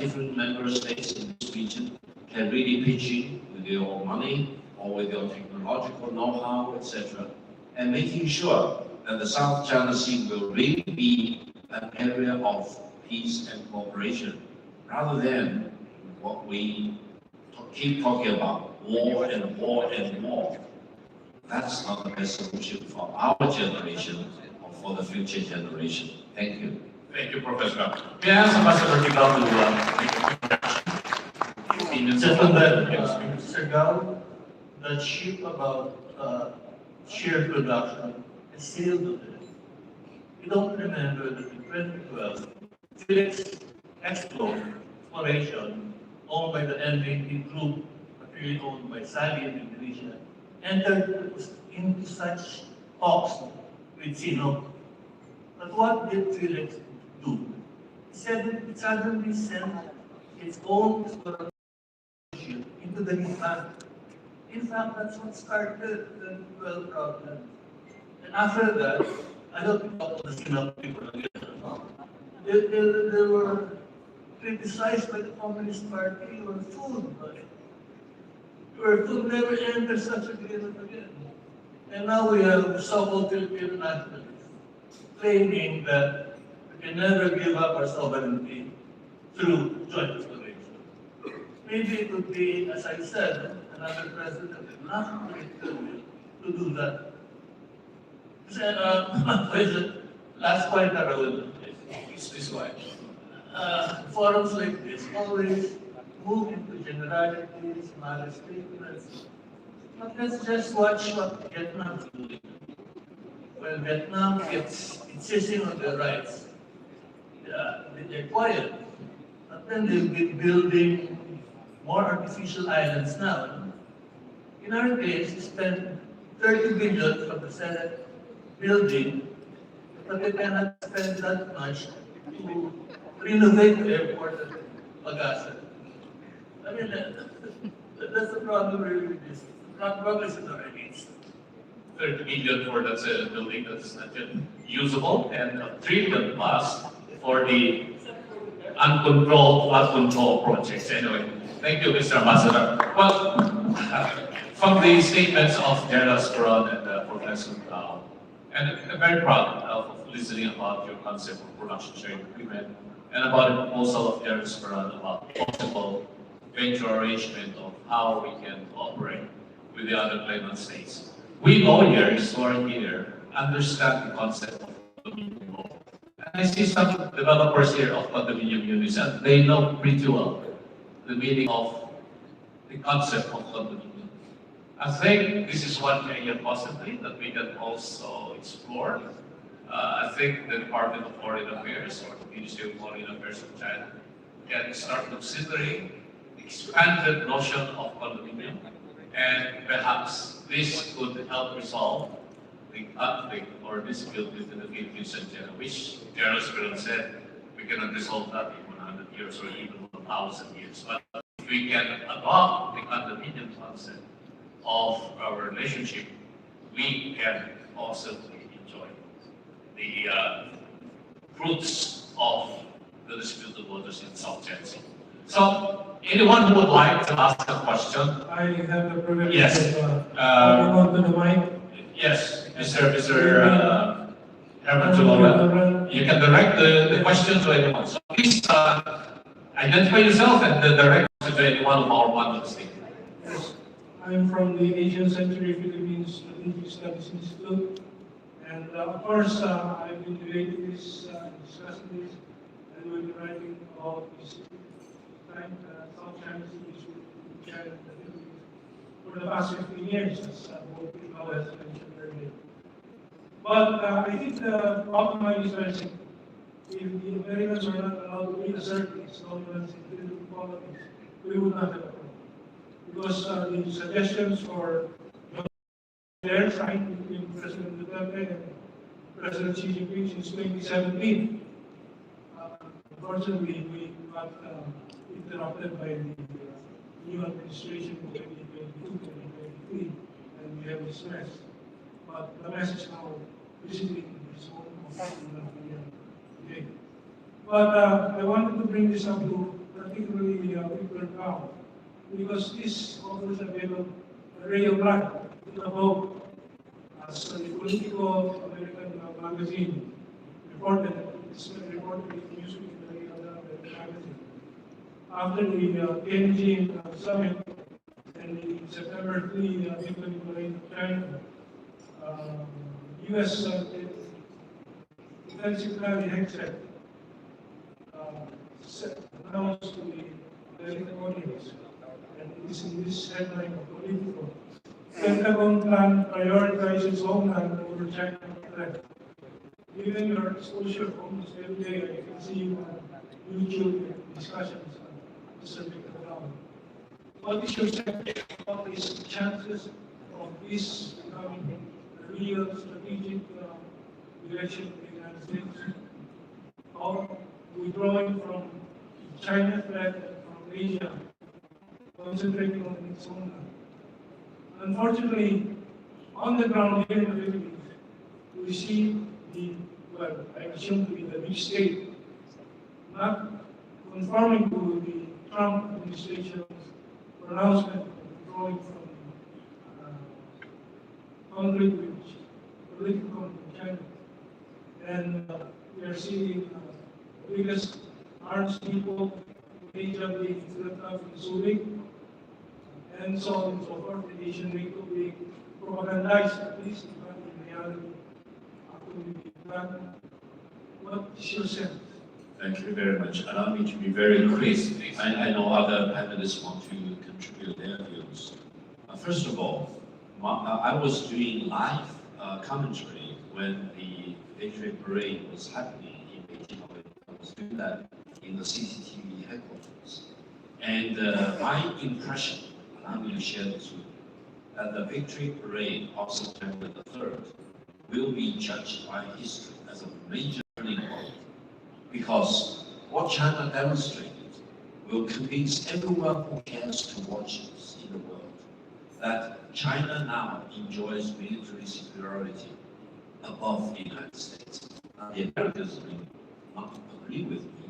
different member states in this region can really pitch in with your money or with your technological know-how, etc. And making sure that the South China Sea will really be an area of peace and cooperation, rather than what we keep talking about, war and war and war. That's not the best solution for our generation or for the future generation. Thank you. Thank you, Professor. May I ask Ambassador Tigao to make a few opinions? Just on that, Mr. Gao, that ship about sheer production is sailed today. You don't remember that in 2012, Felix Exploration, owned by the NVP Group, really owned by Saudi and Indonesia, entered into such talks with Sino. But what did Felix do? He said it suddenly sent its own exploration into the Nifan. In fact, that's what started the 12 problem. And after that, I don't talk to the Sino people again. They were criticized by the Communist Party. You were fooled by it. You were fooled, never enter such agreement again. And now we have so-called Filipino nationalists claiming that we can never give up our sovereignty through joint exploration. Maybe it would be, as I said, another president enough to do that. Last point I will make is this way. Forums like this always move into generalities, minor statements. But let's just watch what Vietnam is doing. When Vietnam gets insisting on their rights, they're quiet. But then they'll be building more artificial islands now. In our case, we spent 30 billion from the Senate building, but they cannot spend that much to renovate the airport at Pagasa. I mean, that's the problem really with this. The problem is in our needs. 30 million for that building that's not yet usable, and a trillion plus for the uncontrolled, flood control projects. Anyway, thank you, Mr. Ambassador. Well, from the statements of General Scoron and Professor Gao, and I'm very proud of listening about your concept of production sharing agreement and about the proposal of General Scoron about possible venture arrangement of how we can cooperate with the other claimant states. We lawyers who are here understand the concept of condominium law. And I see some developers here of condominium units, and they know pretty well the meaning of the concept of condominium. I think this is one area possibly that we can also explore I think the Department of Foreign Affairs or the Ministry of Foreign Affairs of China can start considering expanded notion of condominium, and perhaps this could help resolve the conflict or dispute between the Philippines and China, which General Spiron said we cannot resolve that in 100 years or even 1,000 years. But if we can adopt the condominium concept of our relationship, we can also enjoy the fruits of the disputed waters in South China Sea. So, anyone who would like to ask a question? I have the privilege Yes. of coming on to the mic. Yes, Mr. Herman Tulora. You can direct the question to anyone. So please identify yourself and direct it to anyone of our panelists. Yes, I'm from the Asian Century Philippines Strategic Studies Institute. And of course, I've been debating this, discussing this, and we've been writing about this South China Sea issue in China and the Philippines for the past 15 years, as both people has mentioned earlier. But I think the bottom line is very simple. If the Americans were not allowed to reassert these dominance in Philippine politics, we would not have a problem. Because the suggestions for their side between President Duterte and President Xi Jinping since 2017. Unfortunately, we got interrupted by the new administration in 2022, 2023, and we have this mess. But the mess is now visiting this home today. But I wanted to bring this up to particularly people now, because this offers a bit of a ray of light about, as the Political American magazine reported, it's reported in Newsweek magazine. After the Tianjin summit and the September 3 victory parade of China, U.S. Defense Secretary Hegseth announced to the American audience, and it is in this headline of Political, Pentagon plan prioritizes homeland over China threat. Given your exposure almost every day, I can see you on YouTube discussions on the subject of ground. What is your sense of these chances of this becoming a real strategic direction of the United States? Or withdrawing from China threat and from Asia, concentrating on its own land? Unfortunately, on the ground here in the Philippines, we see well, I assume to be the big state, not conforming to the Trump administration's pronouncement of withdrawing from country which political from China. And we are seeing the biggest arms depot in Asia being built up in Subic, and so on and so forth, the Asian NATO being propagandized, at least not in reality, actually being done. What is your sense? Thank you very much. Allow me to be very quick. I know other panelists want to contribute their views. First of all, I was doing live commentary when the victory parade was happening in Beijing. I was doing that in the CCTV headquarters. And my impression, allow me to share this with you, that the victory parade of September the 3rd will be judged by history as a major turning point, because what China demonstrated will convince everyone who cares to watch this in the world that China now enjoys military superiority above the United States. Now, the Americans may not agree with me,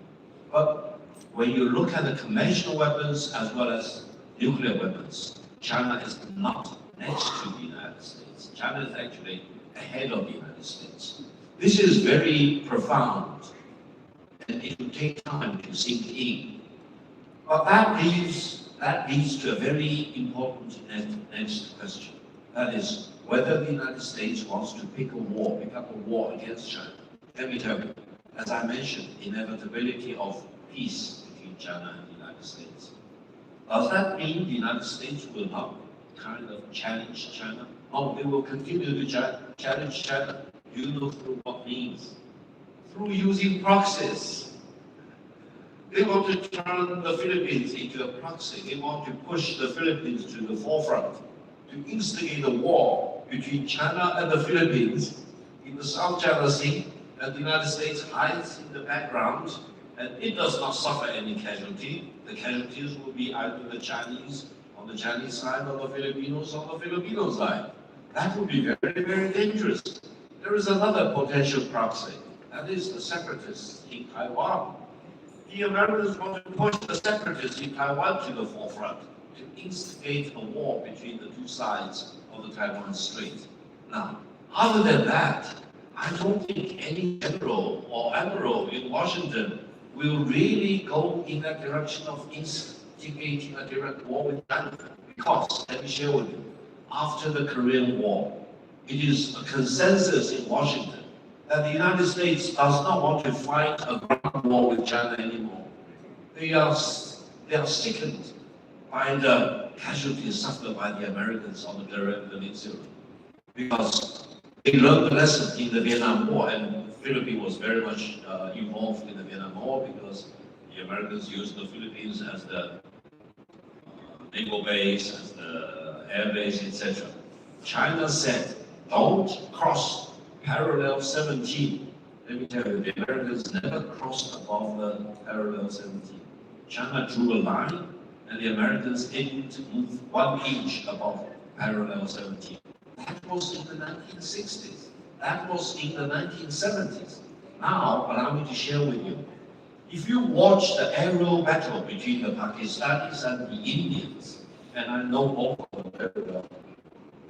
but when you look at the conventional weapons as well as nuclear weapons, China is not next to the United States. China is actually ahead of the United States. This is very profound, and it will take time to sink in. But that leads to a very important next question. That is whether the United States wants to pick up a war against China. Let me tell you, as I mentioned, inevitability of peace between China and the United States. Does that mean the United States will not kind of challenge China? No, they will continue to challenge China Do you know through what means? Through using proxies. They want to turn the Philippines into a proxy. They want to push the Philippines to the forefront, to instigate a war between China and the Philippines in the South China Sea, and the United States hides in the background, and it does not suffer any casualty. The casualties will be either the Chinese on the Chinese side or the Filipinos on the Filipino side. That would be very, very dangerous. There is another potential proxy, that is the separatists in Taiwan. The Americans want to push the separatists in Taiwan to the forefront, to instigate a war between the two sides of the Taiwan Strait. Now, other than that, I don't think any general or admiral in Washington will really go in that direction of instigating a direct war with China. Because, let me share with you, after the Korean War, it is a consensus in Washington that the United States does not want to fight a ground war with China anymore. They are sickened by the casualties suffered by the Americans on the Korean Peninsula, because they learned the lesson in the Vietnam War, and the Philippines was very much involved in the Vietnam War because the Americans used the Philippines as the naval base, as the air base, etc. China said, don't cross parallel 17. Let me tell you, the Americans never crossed above the parallel 17. China drew a line, and the Americans didn't move 1 inch above parallel 17. That was in the 1960s. That was in the 1970s. Now, allow me to share with you. If you watch the aerial battle between the Pakistanis and the Indians, and I know both of them very well,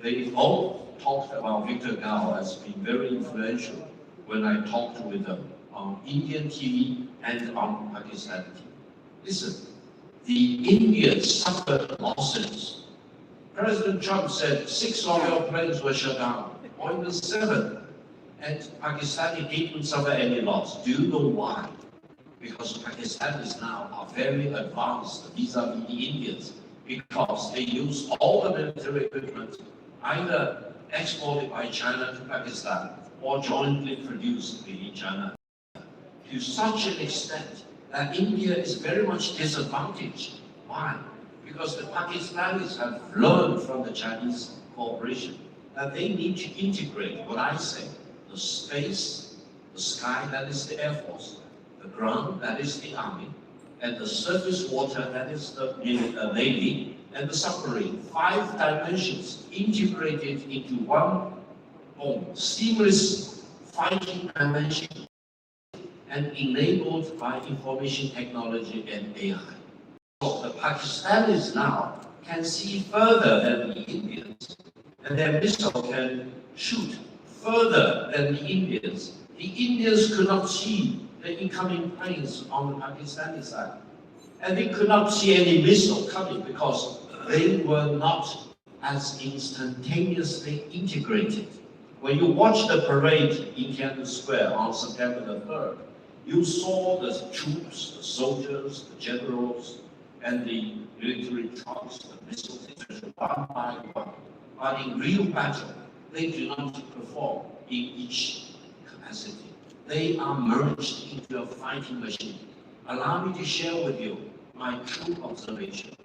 they both talked about Victor Gao as being very influential when I talked with them on Indian TV and on Pakistani TV. Listen, the Indians suffered losses. President Trump said 6 oil planes were shut down, or even 7, and Pakistani didn't suffer any loss. Do you know why? Because Pakistanis now are very advanced vis-a-vis the Indians, because they use all the military equipment either exported by China to Pakistan or jointly produced in China, to such an extent that India is very much disadvantaged. Why? Because the Pakistanis have learned from the Chinese cooperation that they need to integrate what I say, the space, the sky, that is the Air Force, the ground, that is the Army, and the surface water, that is the Navy, and the submarine. 5 dimensions integrated into one seamless fighting dimension, and enabled by information technology and AI. So the Pakistanis now can see further than the Indians, and their missile can shoot further than the Indians. The Indians could not see the incoming planes on the Pakistani side, and they could not see any missile coming because they were not as instantaneously integrated. When you watch the parade in Tiananmen Square on September the 3rd, you saw the troops, the soldiers, the generals, and the military trucks, the missiles, etc., one by one. But in real battle, they do not perform in each capacity. They are merged into a fighting machine. Allow me to share with you my true observation.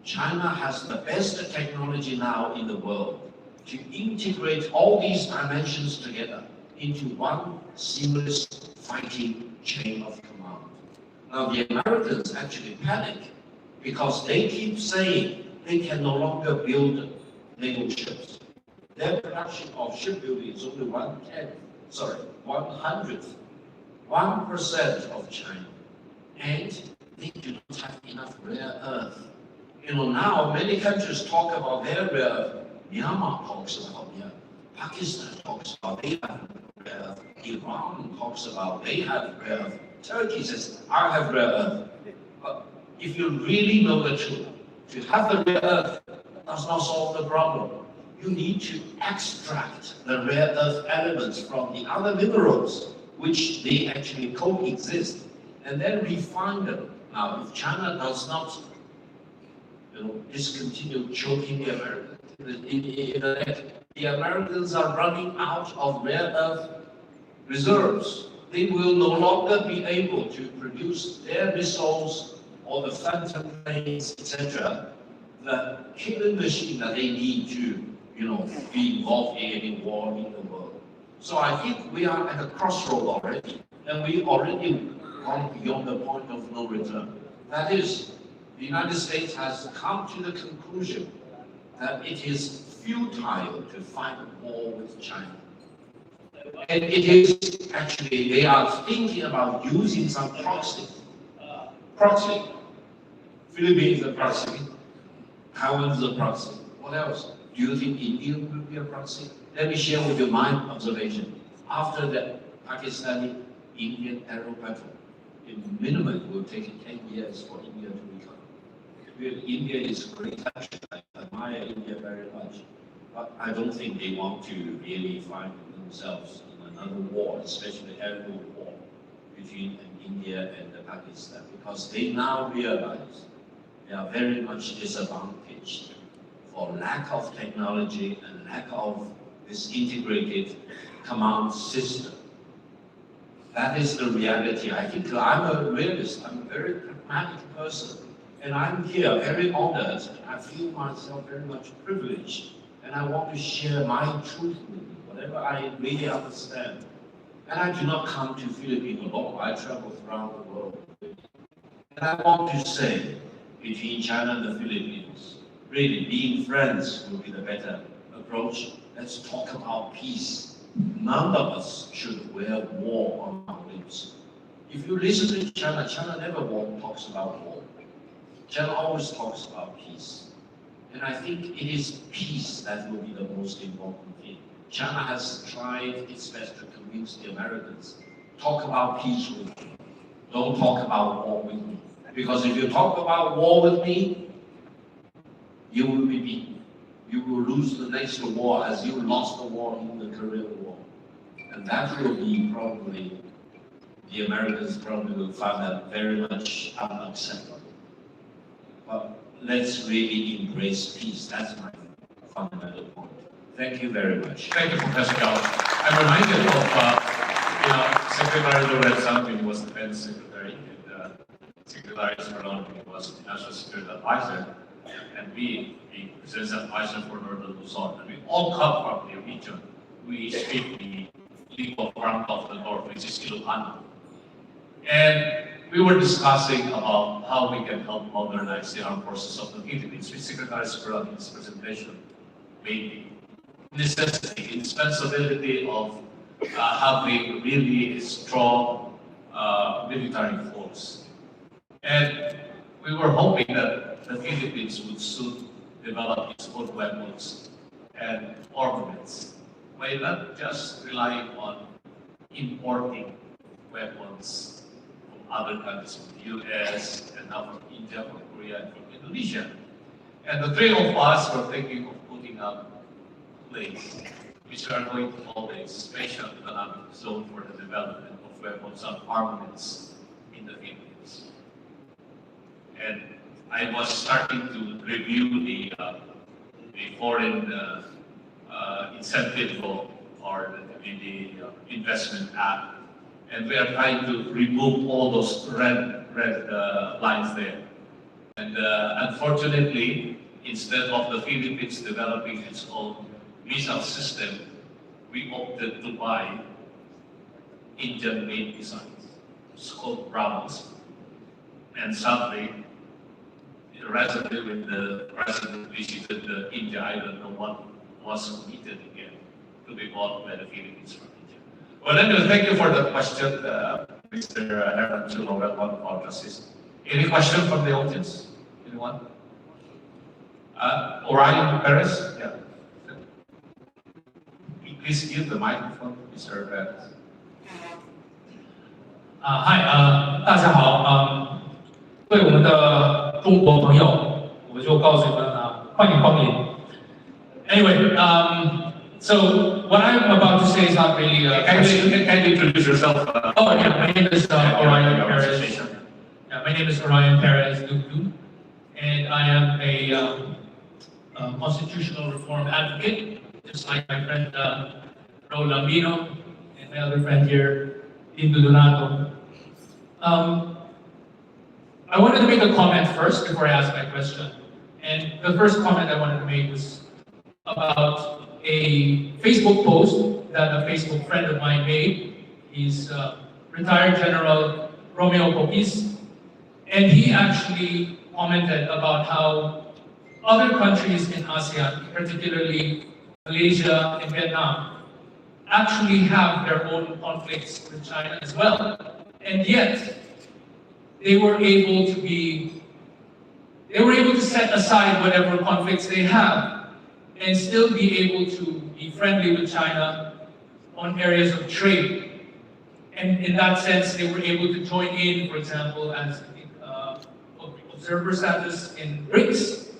China has the best technology now in the world to integrate all these dimensions together into one seamless fighting chain of command. Now the Americans actually panic because they keep saying they can no longer build naval ships. Their production of shipbuilding is only 1% of China, and they do not have enough rare earth. You know, now many countries talk about their rare earth. Myanmar talks about it. Pakistan talks about they have rare earth. Iran talks about they have rare earth. Turkey says, I have rare earth. But if you really know the truth, to have the rare earth does not solve the problem. You need to extract the rare earth elements from the other minerals, which they actually coexist, and then refine them. Now, if China does not discontinue choking the Americans in the neck. The Americans are running out of rare earth reserves. They will no longer be able to produce their missiles or the phantom planes, etc., the killing machine that they need to, be involved in any war in the world. So I think we are at a crossroad already, and we already gone beyond the point of no return. That is, the United States has come to the conclusion that it is futile to fight a war with China. And it is actually, they are thinking about using some proxy. Philippines is a proxy. Taiwan is a proxy. What else? Do you think India will be a proxy? Let me share with you my observation. After the Pakistani-Indian terror battle, in minimum it will take 10 years for India to recover. India is a great country. I admire India very much. But I don't think they want to really find themselves in another war, especially aerial war between India and Pakistan, because they now realize they are very much disadvantaged for lack of technology and lack of this integrated command system. That is the reality. I think I'm a realist, I'm a very pragmatic person, and I'm here very honored, and I feel myself very much privileged, and I want to share my truth with you, whatever I really understand. And I do not come to Philippines alone, I travel around the world. And I want to say, between China and the Philippines, really being friends will be the better approach. Let's talk about peace. None of us should wear war on our lips. If you listen to China, China never talks about war. China always talks about peace. And I think it is peace that will be the most important thing. China has tried its best to convince the Americans, talk about peace with me. Don't talk about war with me. Because if you talk about war with me, you will be beaten. You will lose the next war as you lost the war in the Korean War. And that will be probably, the Americans probably will find that very much unacceptable. But let's really embrace peace. That's my fundamental point. Thank you very much. Thank you, Professor Gao. I'm reminded of, Secretary Lorenzo, when he was defense secretary, and Secretary Suha, when he was national security advisor, and we, the president's advisor for Northern Luzon, and we all come from the region. We speak the lingua franca of the north, which is Ilocano. And we were discussing about how we can help modernize the armed forces of the Philippines, which Secretary Suha in his presentation made the necessity, indispensability of having really a strong military force. And we were hoping that the Philippines would soon develop its own weapons and armaments by not just relying on importing weapons from other countries, from the US, and now from India, from Korea, and from Indonesia. And the three of us were thinking of putting up place which are going to hold a special economic zone for the development of weapons and armaments in the Philippines. And I was starting to review the foreign incentive law, or the investment act, and we are trying to remove all those red lines there. And unfortunately, instead of the Philippines developing its own missile system, we opted to buy Indian-made missiles. It's called Brahmos. And sadly, recently when the president visited India, I don't know what was committed again to be bought by the Philippines from India. Well, anyway, thank you for the question, Mr. Herman Chulo, one of our justice. Any question from the audience? Anyone? Orion Perez? Yeah. Please give the microphone to Mr. Perez. 大家好，对我们的中国朋友，我就告诉你们欢迎光临。Anyway, so what I'm about to say is not really. Can you introduce yourself? Oh yeah, my name is Orion Perez. Yeah, my name is Orion Perez Duke. and I am a constitutional reform advocate, just like my friend Raul Lambino and my other friend here, Lindo Donato. I wanted to make a comment first before I ask my question. And the first comment I wanted to make was about a Facebook post that a Facebook friend of mine made. He's retired General Romeo Popis, and he actually commented about how other countries in ASEAN, particularly Malaysia and Vietnam, actually have their own conflicts with China as well. And yet, they were able to set aside whatever conflicts they have and still be able to be friendly with China on areas of trade. And in that sense, they were able to join in, for example, as observer status in BRICS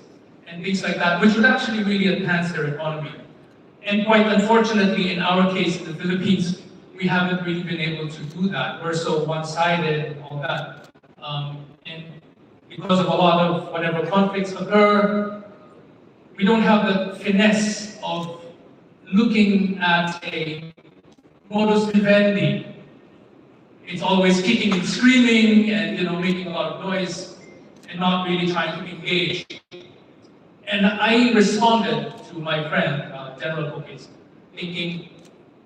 and things like that, which would actually really enhance their economy. And quite unfortunately, in our case in the Philippines, we haven't really been able to do that. We're so one-sided and all that. And because of a lot of whatever conflicts occur, we don't have the finesse of looking at a modus vivendi. It's always kicking and screaming and making a lot of noise and not really trying to engage. And I responded to my friend, General Popis, thinking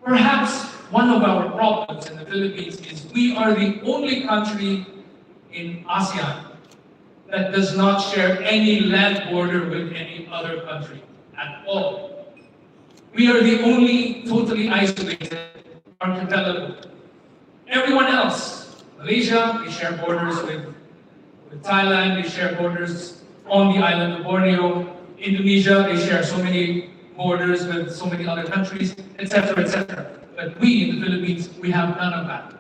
perhaps one of our problems in the Philippines is we are the only country in ASEAN that does not share any land border with any other country at all. We are the only totally isolated archipelago. Everyone else, Malaysia, they share borders with Thailand, they share borders on the island of Borneo. Indonesia, they share so many borders with so many other countries, etc., etc. But we in the Philippines, we have none of that.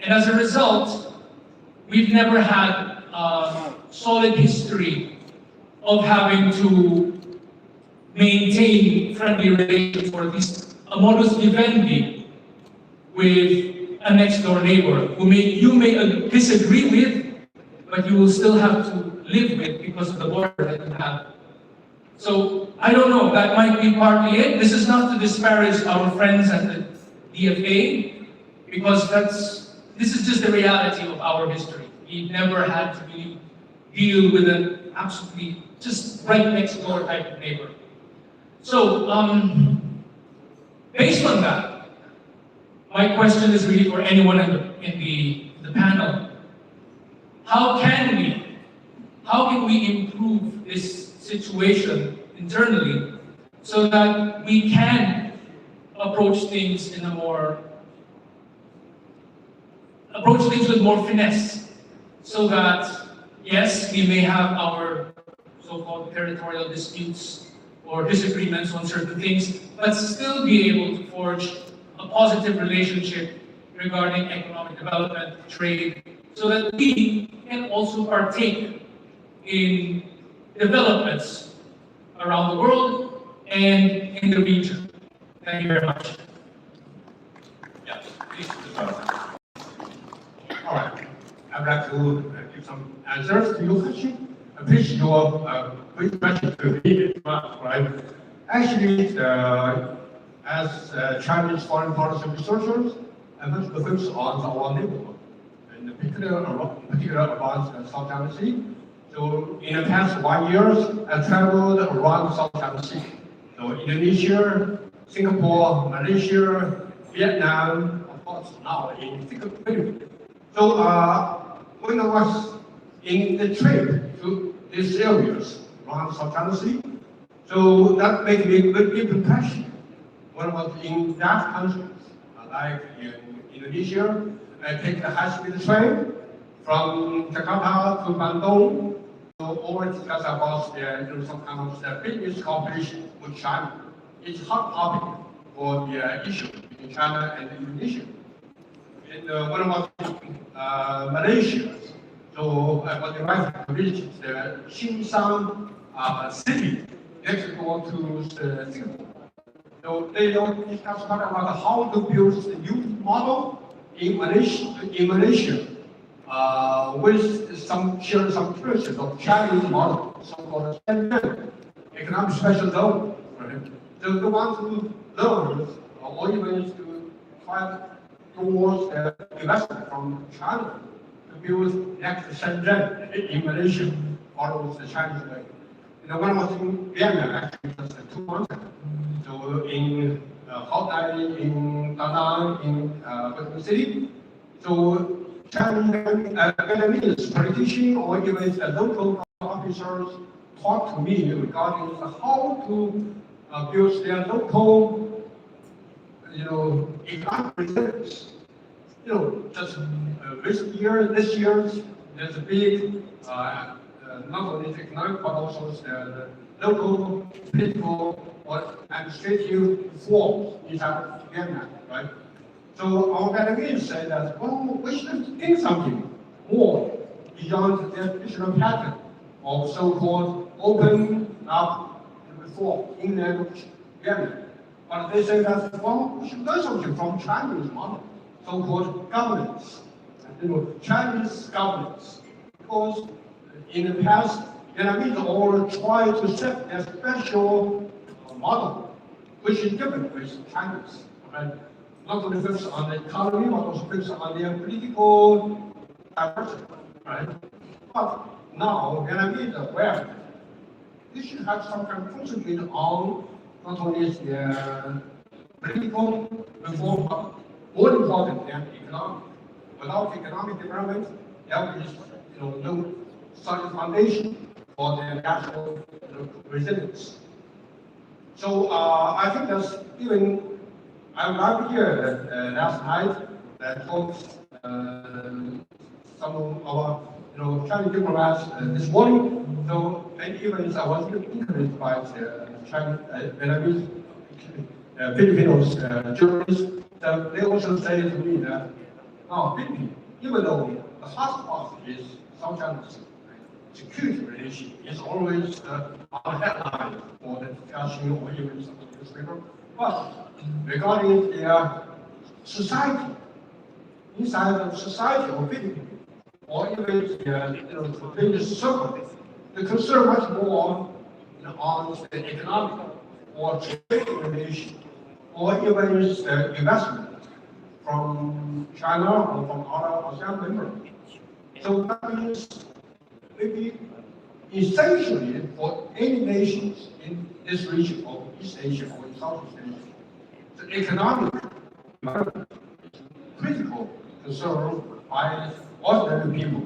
And as a result, we've never had a solid history of having to maintain friendly relations, or at least a modus vivendi with a next door neighbor who you may disagree with, but you will still have to live with because of the border that you have. So I don't know, that might be partly it. This is not to disparage our friends at the DFA, because this is just the reality of our history. We've never had to really deal with an absolutely just right next door type of neighbor. So based on that, my question is really for anyone in the panel. How can we improve this situation internally so that we can approach things with more finesse, so that yes, we may have our so-called territorial disputes or disagreements on certain things, but still be able to forge a positive relationship regarding economic development, trade, so that we can also partake in developments around the world and in the region. Thank you very much. Yes, please. All right. I'd like to give some answers to your question. Please, your quick question to me, right? Actually, as Chinese foreign policy researchers, I want to focus on our neighborhood, in particular around South China Sea. So in the past 1 year, I traveled around South China Sea. So Indonesia, Singapore, Malaysia, Vietnam, of course now in Philippines. So when I was in the trip to these areas around South China Sea, so that made me a good deep impression. When I was in that country, like in Indonesia, I take the high-speed train from Jakarta to Bandung. So always discuss about some kind of business cooperation with China. It's hot topic for the issue between China and Indonesia. And when I was in Malaysia, so I was invited to visit the Xinjiang city next door to Singapore. So they discuss about how to build the new model in Malaysia with some traces of Chinese model. so-called economic special zone. Right? So they want to learn or even to try towards the investment from China to build next Shenzhen in Malaysia, follows the Chinese way. When I was in Vienna, actually, just 2 months ago. So in Hotline, in Da Nang, in Ho City. So Chinese, Vietnamese politicians or even local officers talk to me regarding how to build their local, economic resilience. Just this year, there's a big, not only economic, but also the local political or administrative reforms inside Vietnam, right? So our Vietnamese say that, well, we should think something more beyond the traditional pattern of so-called open up reform in Vietnam. But they say that, well, we should learn something from Chinese model, so-called governance, Chinese governance. Because in the past, Vietnamese all try to set a special model, which is different with Chinese. Right? Not only focus on the economy, but also focus on their political diversity. Right? But now, Vietnamese are aware they should have some kind of concentrate on not only the political reform, but more important than economic. Without economic development, there is no solid foundation for the national resilience. So I think that's even I'm glad to hear that last night that folks, some of our Chinese diplomats this morning. So and even I was encouraged by the Chinese, Vietnamese, Filipinos journalists. They also say to me that Philippines, even though the hotspot is South China Sea, security relation is always on the headline for the discussion or even some newspaper. But regarding the society, inside the society of Philippines, or even the business circle, they concern much more on the economic or trade relation, or even investment from China or from other ASEAN members. So that means maybe essentially for any nations in this region of East Asia or in Southeast Asia, the economic development is critical concern by ordinary people,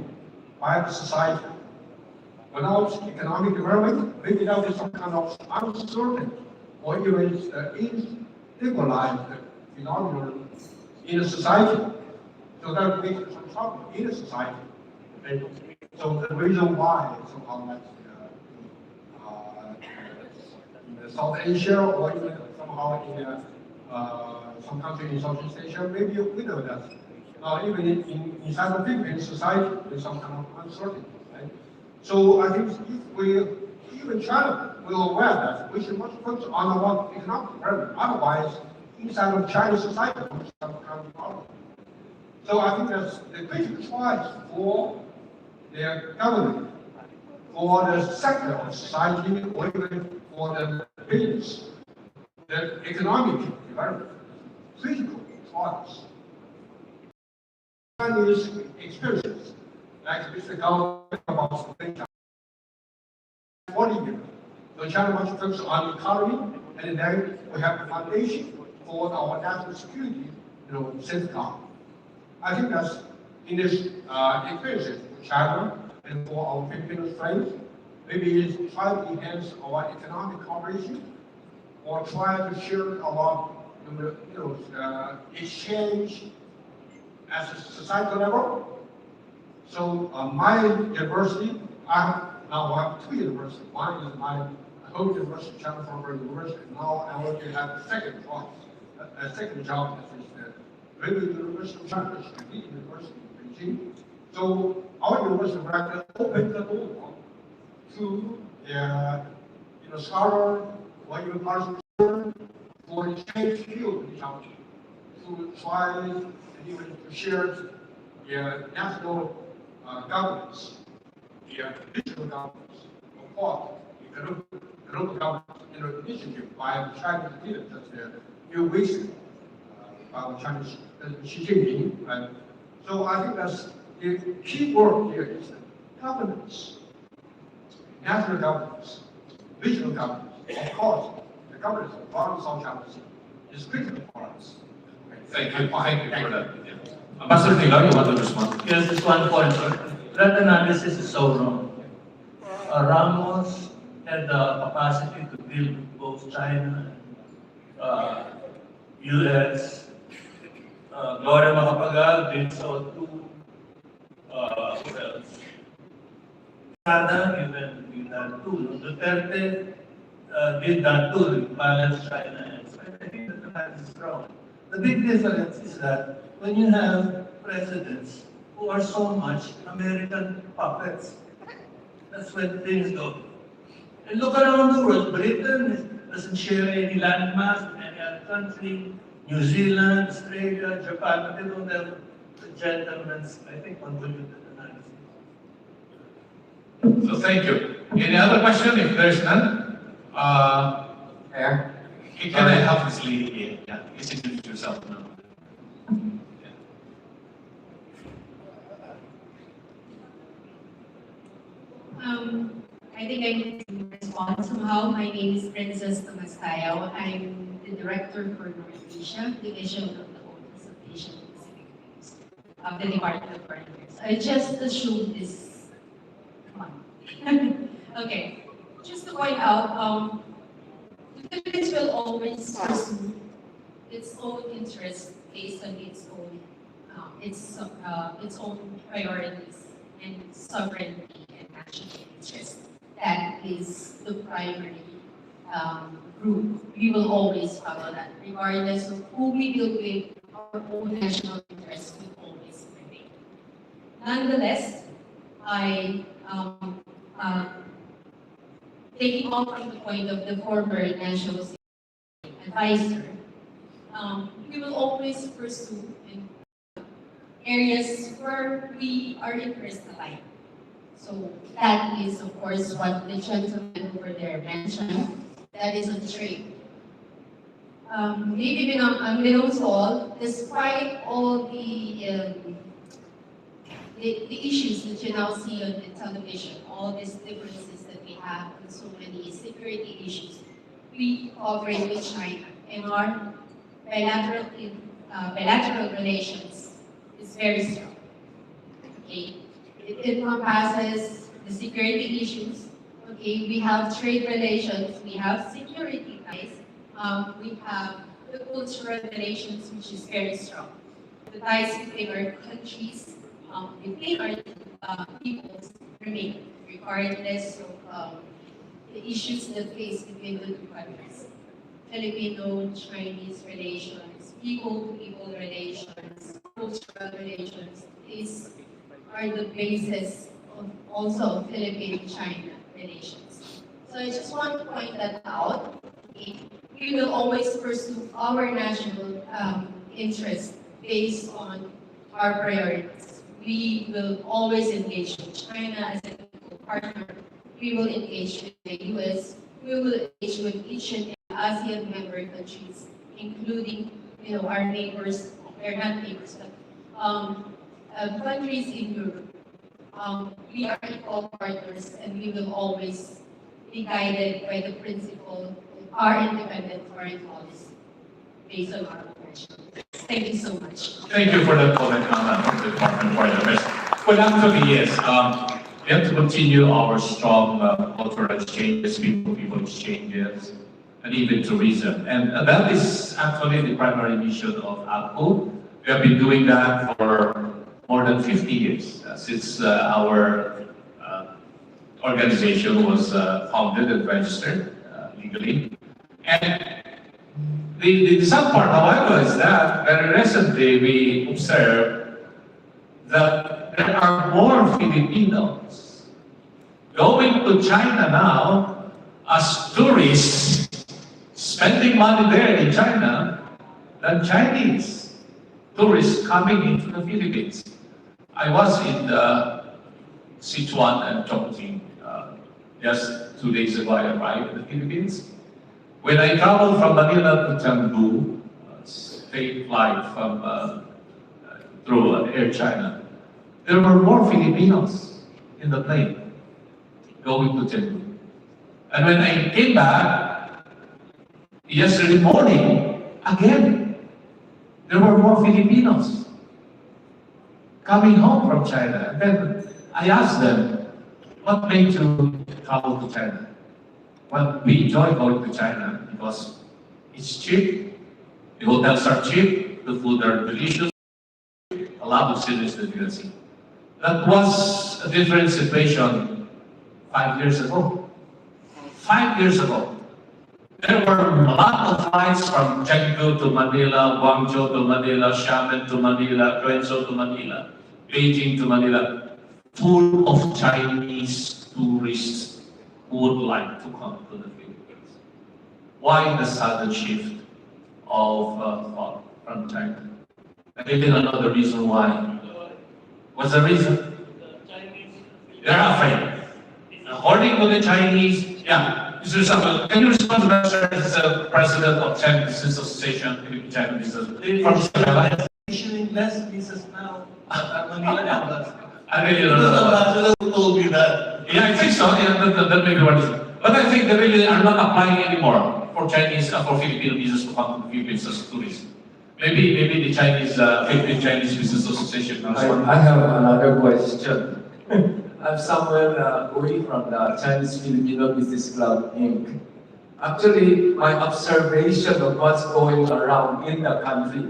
by the society. Without economic development, maybe there will be some kind of uncertain or even instabilized phenomenon in a society. So that makes some trouble in a society. Okay? So the reason why somehow that in South Asia or even somehow in some country in Southeast Asia, maybe we know that even inside the Philippine society, there's some kind of uncertainty. Right? So I think if we, even China, we're aware that we should much focus on our economic development. Otherwise, inside of Chinese society, there's some kind of problem. So I think that's the critical choice for their government, for the sector of society, or even for the business, the economic development, critical choice. Chinese experiences, like Mr. Gao about China. 40 years. So China wants to focus on the economy, and then we have the foundation for our national security, safeguard. I think that's in this experiences for China and for our Filipino friends, maybe it's try to enhance our economic cooperation or try to share our exchange at a societal level. So my university, I have 2 universities. One is my home university, China Foreign University. Now I want to have a second choice, a second job that is the Radio University of China, which is the university in Beijing. So our university practice opened the door to scholar or even partial for exchange field in China to try and even to share the national governance, the digital governance of Of course, the local government initiative by the Chinese leader just a few weeks ago, by the Chinese Xi Jinping. And so I think that's the key word here is governance, national governance, regional governance. Of course, the governance of South China Sea is critical for us. Thank you for that. Yeah. Ambassador Tilau, you want to respond? Yes, just one point. That analysis is so wrong. Ramos had the capacity to deal with both China and US. Gloria Macapagal did so too. Who else? Sada even did that too. Duterte did that too, balance China and so I think that the man is wrong. The big difference is that when you have presidents who are so much American puppets, that's when things go. And look around the world, Britain doesn't share any landmass with any other country, New Zealand, Australia, Japan, they don't have the gentleman's, I think, convoluted analysis. So thank you. Any other question? If there is none, can I have this lady here? Yeah, please introduce yourself now. I think I need to respond somehow. My name is Princess Tomastayo. I'm the Director for North Asia Division of the Office of Asian Pacific Affairs of the Department of Foreign Affairs. I just assumed this. Come on. Okay. Just to point out, the Philippines will always pursue its own interests based on its own priorities and sovereignty and national interests. That is the primary group. We will always follow that, regardless of who we deal with. Our own national interests will always prevail. Nonetheless, taking off from the point of the former national security advisor, we will always pursue areas where we are interested aligned. So that is, of course, what the gentleman over there mentioned. That is on trade. Maybe unbeknownst to all, despite all the issues that you now see on the television, all these differences that we have on so many security issues, we cooperate with China, and our bilateral relations is very strong. Okay, it encompasses the security issues. Okay, we have trade relations, we have security ties, we have the cultural relations, which is very strong. The ties between our countries, between our peoples remain, regardless of the issues that face between the two countries. Filipino-Chinese relations, people-to-people relations, cultural relations, these are the basis of also Philippine-China relations. So I just want to point that out. We will always pursue our national interests based on our priorities. We will always engage with China as a critical partner. We will engage with the US. We will engage with each and every ASEAN member countries, including our neighbors. They're not neighbors, but countries in Europe. We are equal partners, and we will always be guided by the principle of our independent foreign policy based on our national interests. Thank you so much. Thank you for that comment on the Department of Foreign Affairs. Well, actually, yes. We have to continue our strong cultural exchanges, people exchanges, and even tourism. And that is actually the primary mission of ALCO. We have been doing that for more than 50 years, since our organization was founded and registered legally. And the sad part, however, is that very recently we observed that there are more Filipinos going to China now as tourists, spending money there in China, than Chinese tourists coming into the Philippines. I was in Sichuan and Chongqing Just 2 days ago, I arrived in the Philippines. When I traveled from Manila to Chengdu, straight flight from through Air China, there were more Filipinos in the plane going to Chengdu. And when I came back yesterday morning, again, there were more Filipinos coming home from China. And then I asked them, what made you travel to China? Well, we enjoy going to China because it's cheap, the hotels are cheap, the food are delicious, a lot of cities that you can see. That was a different situation 5 years ago. 5 years ago, there were a lot of flights from Chengdu to Manila, Guangzhou to Manila, Xiamen to Manila, Guangzhou to Manila, Beijing to Manila, full of Chinese tourists who would like to come to the Philippines. Why the sudden shift of thought from China? I think another reason why. What's the reason? They're afraid. According to the Chinese, yeah, Mr. Samuel, can you respond to that, sir, as the president of China Business Association, China Business from Issuing less visas now at Manila embassy. I really don't know. The ambassador told me that. Yeah, I think so. Yeah, that may be what it is. But I think they really are not applying anymore for Chinese, for Filipino visas to come to the Philippines as tourists. Maybe the Chinese, Philippine Chinese Business Association. I have another question. I'm Samuel Uri from the Chinese Filipino Business Club, Inc. Actually, my observation of what's going around in the country,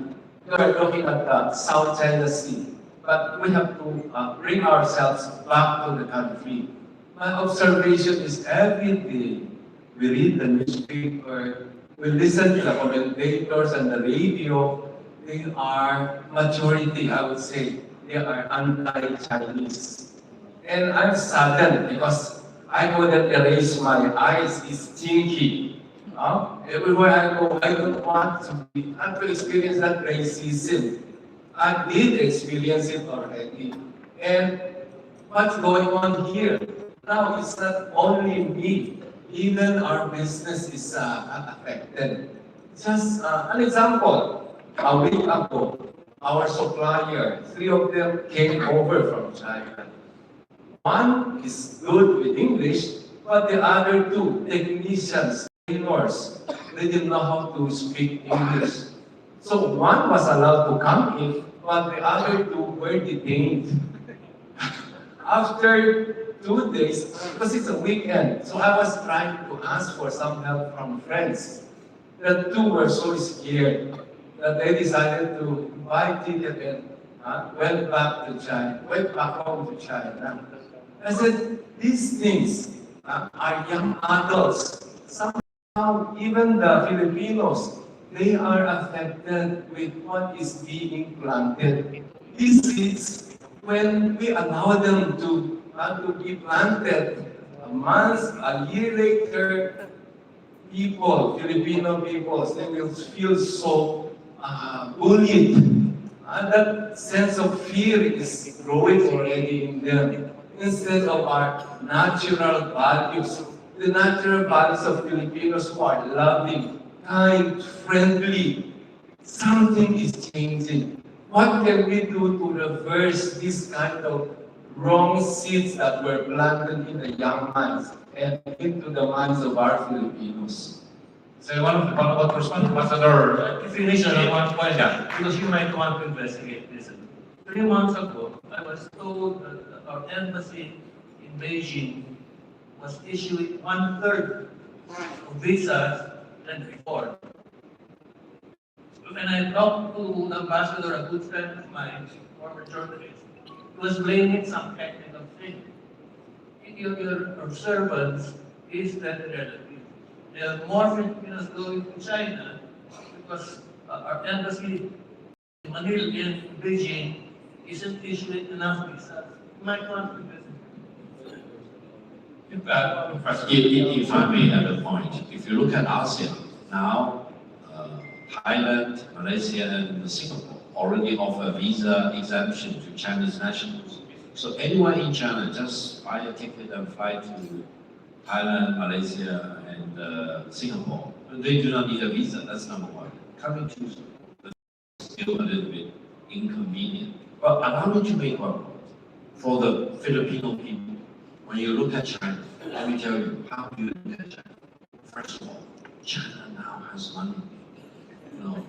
we are looking at the South China Sea, but we have to bring ourselves back to the country. My observation is every day we read the newspaper, we listen to the commentators and the radio. They are majority, I would say, they are anti-Chinese. And I'm saddened because I couldn't erase my eyes, it's stinky. Everywhere I go, I don't want to experience that racism. I did experience it already. And what's going on here? Now it's not only me, even our business is affected. Just an example, a week ago, our supplier, 3 of them came over from China. One is good with English, but the other 2, technicians, trainers, they didn't know how to speak English. So one was allowed to come in, but the other 2 were detained. After 2 days, because it's a weekend, so I was trying to ask for some help from friends. The 2 were so scared that they decided to buy ticket and went back home to China. I said, these things are young adults. Somehow, even the Filipinos, they are affected with what is being planted. This is when we allow them to be planted. A year later, Filipino people, they will feel so bullied. That sense of fear is growing already in them. Instead of our natural values, the natural values of Filipinos who are loving, kind, friendly, something is changing. What can we do to reverse this kind of wrong seeds that were planted in the young minds and into the minds of our Filipinos? So one of the respond, Ambassador. Finish on one point, because you might want to investigate this. 3 months ago, I was told that our embassy in Beijing was issuing 1/3 of visas than before. When I talked to the ambassador, a good friend of mine, former journalist, he was blaming some technical thing. Your observance is that relative. There are more Filipinos going to China because our embassy in Manila and Beijing isn't issuing enough visas. You might want to visit. If I may add a point, if you look at ASEAN, now Thailand, Malaysia, and Singapore already offer visa exemption to Chinese nationals. So anyone in China, just buy a ticket and fly to Thailand, Malaysia, and Singapore. They do not need a visa, that's number one. Coming to is still a little bit inconvenient. But allow me to make one point. For the Filipino people, when you look at China, let me tell you, how do you look at China? First of all, China now has money. You know,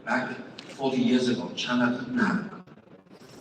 back 40 years ago, China didn't have money.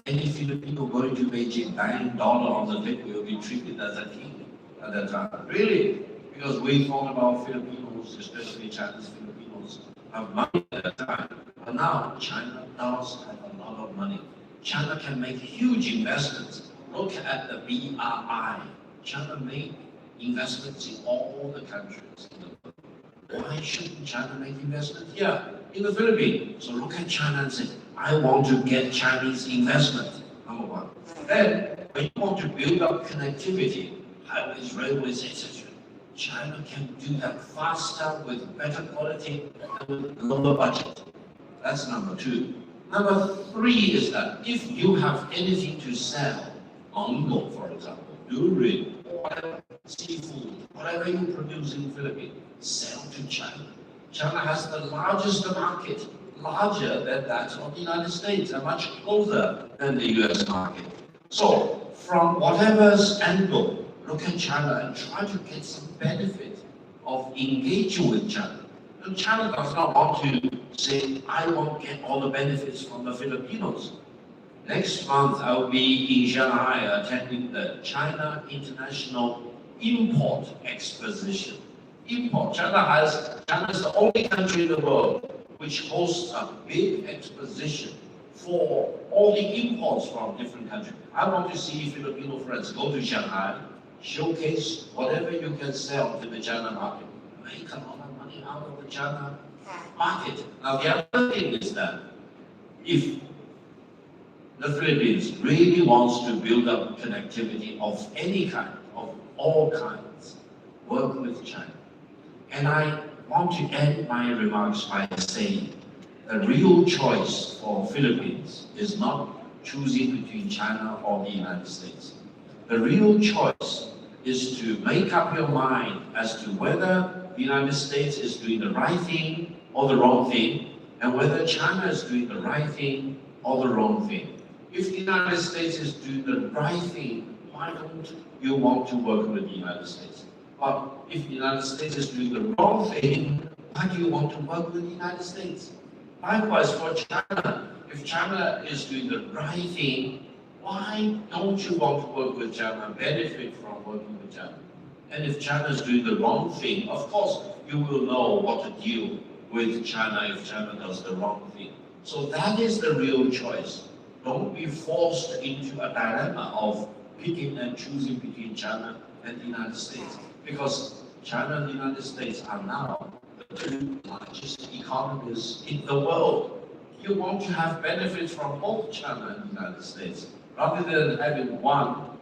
Any Filipino going to Beijing, $9 on the table, will be treated as a king at that time. Really? Because we thought about Filipinos, especially Chinese Filipinos, have money at that time. But now, China does have a lot of money. China can make huge investments. Look at the BRI. China made investments in all the countries in the world. Why shouldn't China make investments here in the Philippines? So look at China and say, I want to get Chinese investment, number one. Then, when you want to build up connectivity, highways, railways, etc., China can do that faster with better quality and with lower budget. That's number two. Number three is that if you have anything to sell, mango, for example, durian, oil, seafood, whatever you produce in the Philippines, sell to China. China has the largest market, larger than that of the United States, and much closer than the US market. So, from whatever's angle, look at China and try to get some benefit of engaging with China. And China does not want to say, I won't get all the benefits from the Filipinos. Next month, I will be in Shanghai attending the China International Import Exposition. China is the only country in the world which hosts a big exposition for all the imports from different countries. I want to see Filipino friends go to Shanghai, showcase whatever you can sell to the China market, make a lot of money out of the China market. Now the other thing is that if the Philippines really wants to build up connectivity of any kind, of all kinds, work with China. And I want to end my remarks by saying the real choice for Philippines is not choosing between China or the United States. The real choice is to make up your mind as to whether the United States is doing the right thing or the wrong thing, and whether China is doing the right thing or the wrong thing. If the United States is doing the right thing, why don't you want to work with the United States? But if the United States is doing the wrong thing, why do you want to work with the United States? Likewise for China, if China is doing the right thing, why don't you want to work with China, benefit from working with China? And if China is doing the wrong thing, of course, you will know what to deal with China if China does the wrong thing. So that is the real choice. Don't be forced into a dilemma of picking and choosing between China and the United States. Because China and the United States are now the two largest economies in the world. You want to have benefits from both China and the United States, rather than having one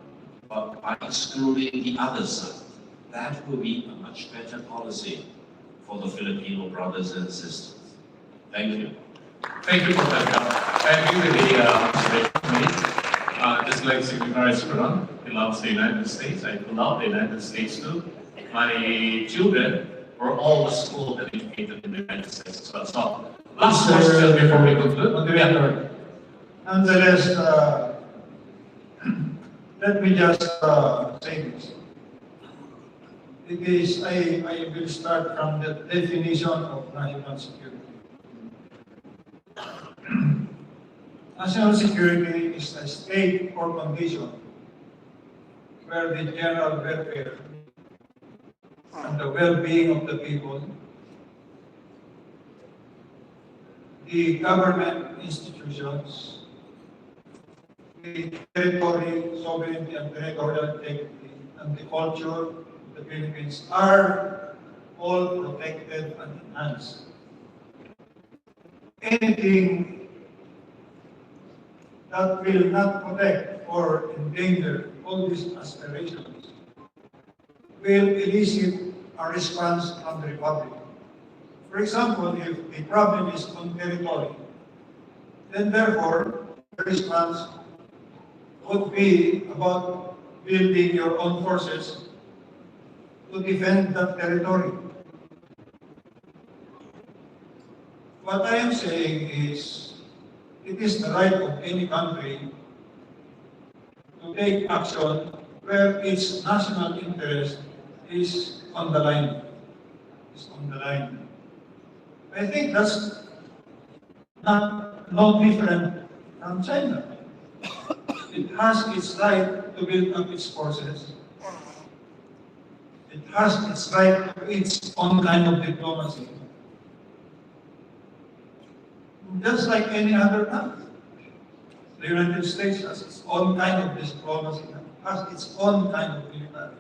but by excluding the other side. That will be a much better policy for the Filipino brothers and sisters. Thank you. Thank you for that. I agree with the just like Secretary Furom, he loves the United States. I love the United States too. My children were all school educated in the United States as well. So, last question before we conclude. Nonetheless, let me just say this. It is, I will start from the definition of national security. National security is a state or condition where the general welfare and the well-being of the people, the government institutions, the territory, sovereignty, and territorial integrity, and the culture of the Philippines are all protected and enhanced. Anything that will not protect or endanger all these aspirations will elicit a response from the Republic. For example, if the problem is on territory, then therefore the response would be about building your own forces to defend that territory. What I am saying is, it is the right of any country to take action where its national interest is on the line. I think that's no different from China. It has its right to build up its forces. It has its right to its own kind of diplomacy. Just like any other country. The United States has its own kind of diplomacy, has its own kind of military.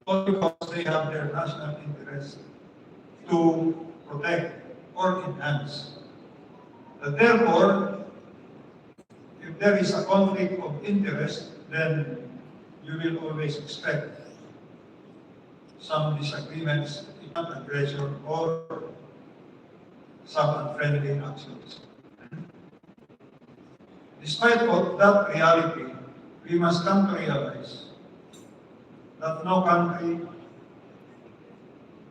All because they have their national interest to protect or enhance. Therefore, if there is a conflict of interest, then you will always expect some disagreements, aggression, or some unfriendly actions. Despite of that reality, we must come to realize that no country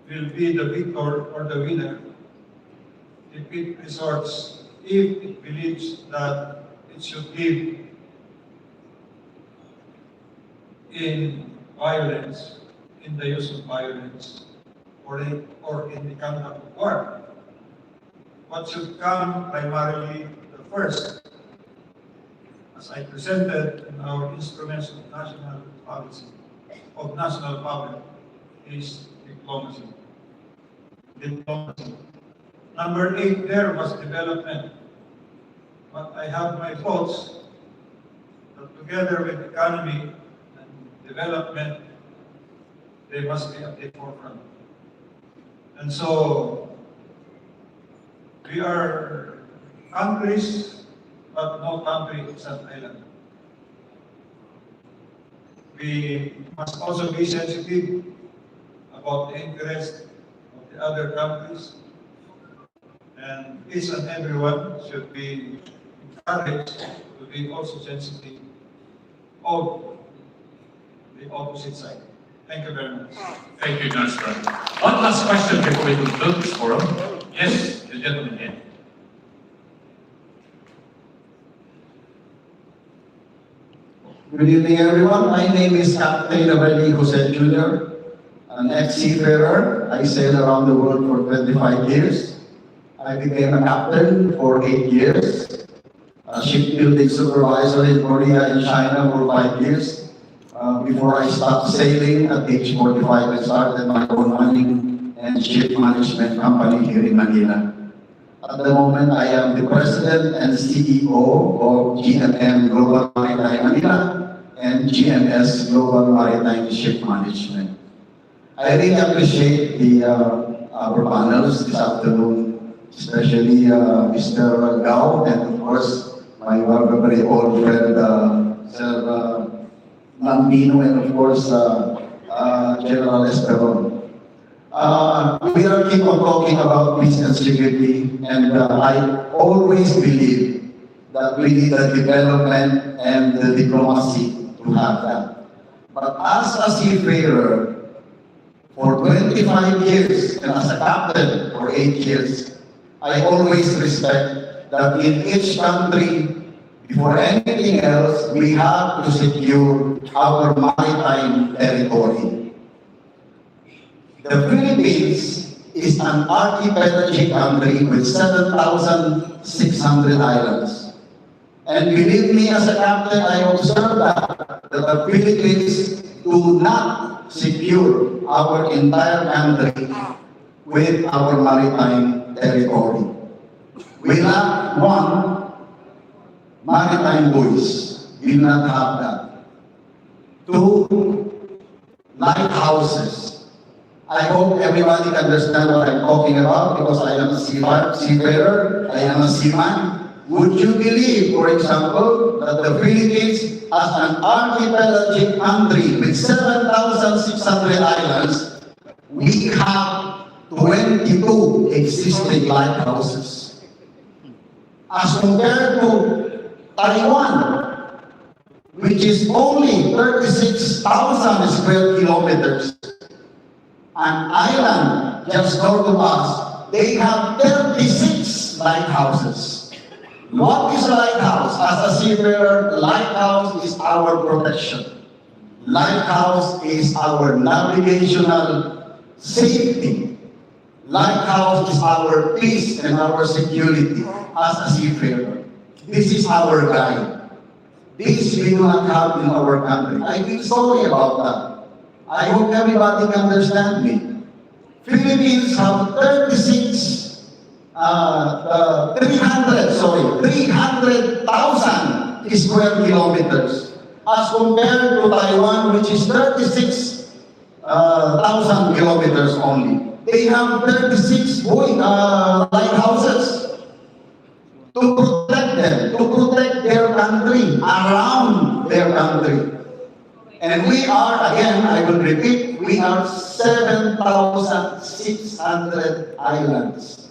will be the victor or the winner if it believes that it should live in violence, in the use of violence, or in the conduct of war. What should come primarily the first, as I presented in our instruments of national policy, of national power, is diplomacy. Diplomacy. Number 8 there was development. But I have my thoughts that together with economy and development, they must be at the forefront. And so, we are countries, but no country is an island. We must also be sensitive about the interest of the other countries, and each and everyone should be encouraged to be also sensitive of the opposite side. Thank you very much. Thank you, Minister. One last question before we conclude this forum. Yes, the gentleman here. Good evening, everyone. My name is Captain Abeli Jose Jr., an ex-seafarer. I sailed around the world for 25 years. I became a captain for 8 years, a shipbuilding supervisor in Korea and China for 5 years. Before I stopped sailing at age 45, I started my own mining and ship management company here in Manila. At the moment, I am the president and CEO of GMM Global Maritime Manila and GMS Global Maritime Ship Management. I really appreciate our panels this afternoon, especially Mr. Gao and of course my very old friend Sir Nambino and of course General Esperon. We are keep on talking about peace and security, and I always believe that we need the development and the diplomacy to have that. But as a seafarer, for 25 years and as a captain for 8 years, I always respect that in each country, before anything else, we have to secure our maritime territory. The Philippines is an archipelagic country with 7,600 islands. And believe me, as a captain, I observed that the Philippines do not secure our entire country with our maritime territory. We lack one, maritime buoys. We do not have that. 2, lighthouses. I hope everybody understand what I'm talking about because I am a seafarer, I am a seaman. Would you believe, for example, that the Philippines as an archipelagic country with 7,600 islands, we have 22 existing lighthouses. As compared to Taiwan, which is only 36,000 square kilometers, an island just north of us, they have 36 lighthouses. What is a lighthouse? As a seafarer, lighthouse is our protection. Lighthouse is our navigational safety. Lighthouse is our peace and our security as a seafarer. This is our guide. This we do not have in our country. I feel sorry about that. I hope everybody can understand me. Philippines have 300,000 square kilometers as compared to Taiwan, which is 36,000 kilometers only. They have 36 lighthouses to protect them, to protect their country, around their country. And we are, again, I will repeat, we are 7,600 islands.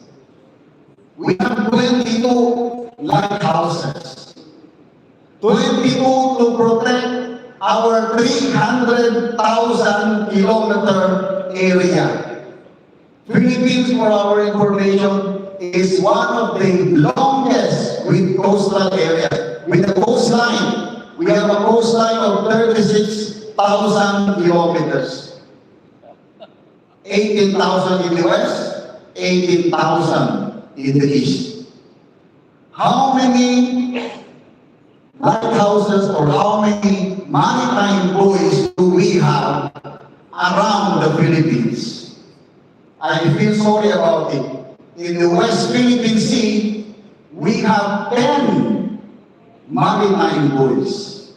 We have 22 lighthouses. 22 to protect our 300,000 kilometer area. Philippines, for our information, is one of the longest with coastal areas. With the coastline, we have a coastline of 36,000 kilometers. 18,000 in the west, 18,000 in the east. How many lighthouses or how many maritime buoys do we have around the Philippines? I feel sorry about it. In the West Philippine Sea, we have 10 maritime buoys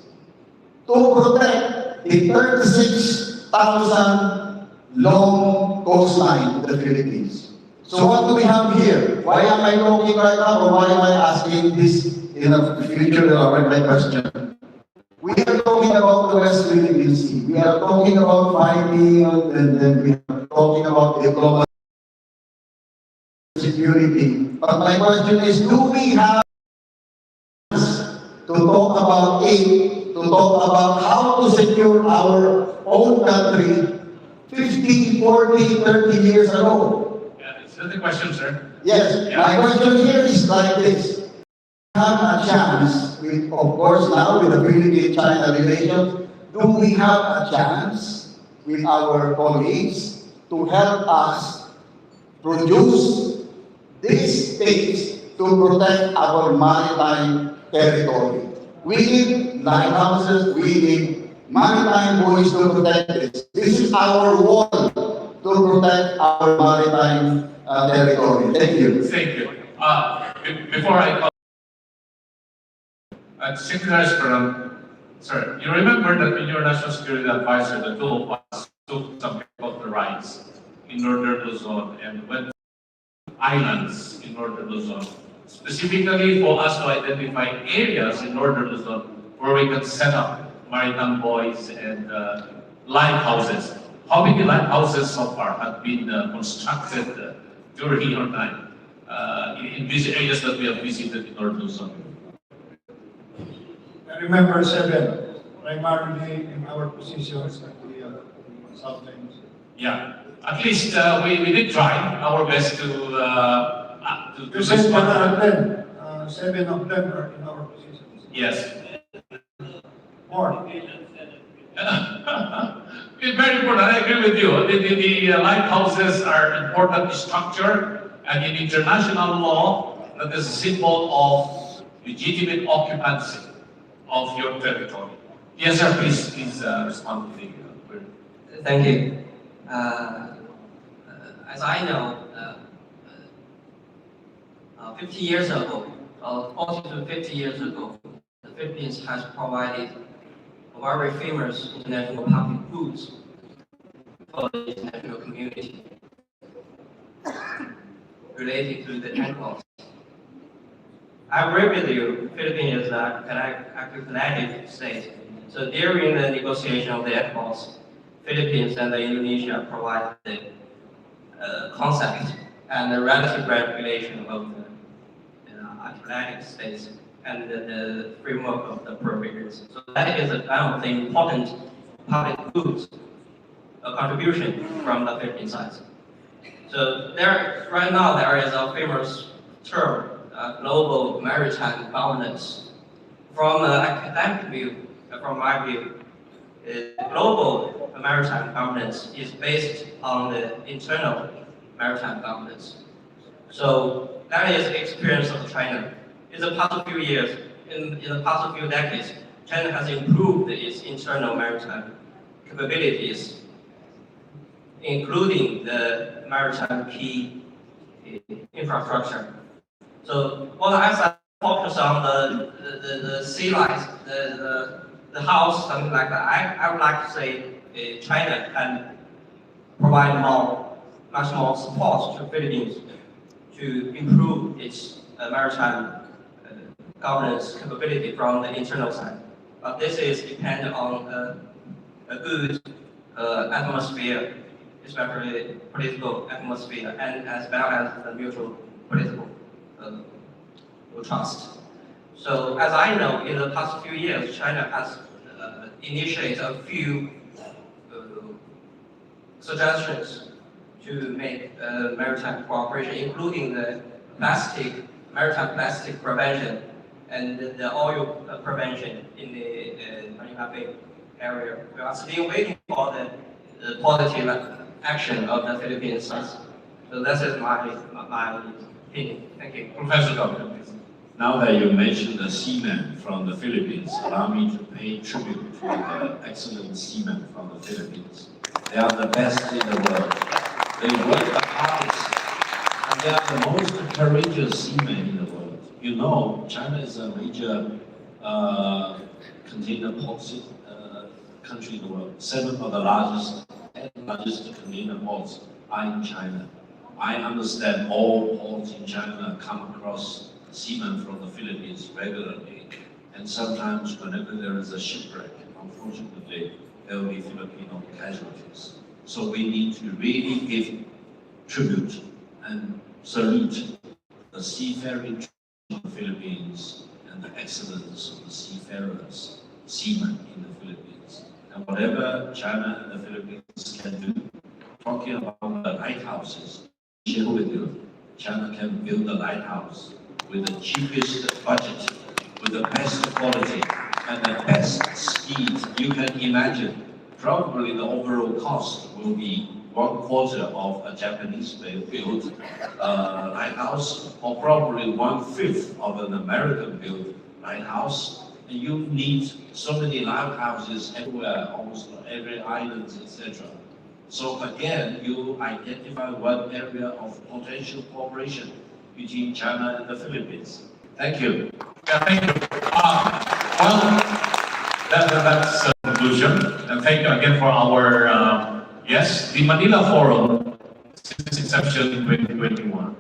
to protect the 36,000 long coastline of the Philippines. So what do we have here? Why am I talking right now, or why am I asking this in the future my question? We are talking about the West Philippine Sea. We are talking about fighting, and then we are talking about the global security. But my question is, do we have to talk about it, to talk about how to secure our own country 50, 40, 30 years ago? Yeah, is that the question, sir? Yes, my question here is like this. We have a chance, with, of course, now with the Philippine-China relations, do we have a chance with our colleagues to help us produce these things to protect our maritime territory? We need lighthouses, we need maritime buoys to protect this. This is our wall to protect our maritime territory. Thank you. Thank you. Before I call Secretary Furom, sir, you remember that in your national security advisor, the two of us took some of the rights in order to zone and went islands in order to zone, specifically for us to identify areas in order to zone where we can set up maritime buoys and lighthouses. How many lighthouses so far have been constructed during your time in these areas that we have visited in order to zone? I remember 7, primarily in our positions at the Southlands. Yeah, at least we did try our best to Seven respond. of them, 7 of them are in our positions. Yes. More. It's very important. I agree with you. The lighthouses are important structure, and in international law, that is a symbol of legitimate occupancy of your territory. Yes, sir. Please respond to the query. Thank you. As I know, 50 years ago, 40 to 50 years ago, the Philippines has provided a very famous international public goods for the international community related to the NCLOS. I agree with you, Philippines is a connected state. So during the negotiation of the NCLOS, Philippines and Indonesia provided the concept and the relative regulation of the Atlantic states and the framework of the provisions. So that is a kind of the important public goods contribution from the Philippine side. So right now there is a famous term, global maritime governance. From an academic view, from my view, global maritime governance is based on the internal maritime governance. So that is the experience of China. In the past few years, in the past few decades, China has improved its internal maritime capabilities, including the maritime key infrastructure. So what I focus on the sea lines, the house, something like that. I would like to say China can provide much more support to Philippines to improve its maritime governance capability from the internal side. But this is dependent on a good atmosphere, especially political atmosphere, and as well as the mutual political trust. So as I know, in the past few years, China has initiated a few suggestions to make maritime cooperation, including the maritime plastic prevention and the oil prevention in the Manila Bay area. We are still waiting for the positive action of the Philippines. So that is my opinion. Thank you. Professor Doctor, please. Now that you mentioned the seamen from the Philippines, allow me to pay tribute to the excellent seamen from the Philippines. They are the best in the world. They work the hardest, and they are the most courageous seamen in the world. You know, China is a major container port country in the world. 7 of the largest container ports are in China. I understand all ports in China come across seamen from the Philippines regularly, and sometimes whenever there is a shipwreck, unfortunately, there will be Filipino casualties. So we need to really give tribute and salute the seafaring of the Philippines and the excellence of the seafarers, seamen in the Philippines. And whatever China and the Philippines can do, talking about the lighthouses, share with you, China can build a lighthouse with the cheapest budget, with the best quality, and the best speed you can imagine. Probably the overall cost will be 1/4 of a Japanese-built lighthouse, or probably 1/5 of an American-built lighthouse. And you need so many lighthouses everywhere, almost every island, etc. So again, you identify one area of potential cooperation between China and the Philippines. Thank you. Yeah, thank you. Well, that's a conclusion. And thank you again for our yes, the Manila Forum, since inception in 2021,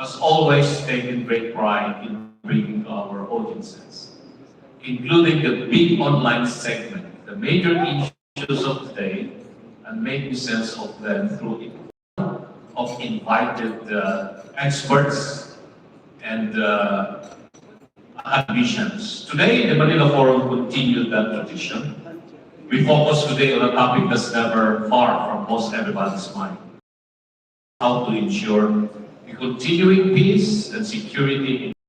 has always taken great pride in bringing to our audiences, including the big online segment, the major issues of the day, and making sense of them through of invited experts and ambitions. Today, the Manila Forum continued that tradition. We focus today on a topic that's never far from most everybody's mind: how to ensure the continuing peace and security in the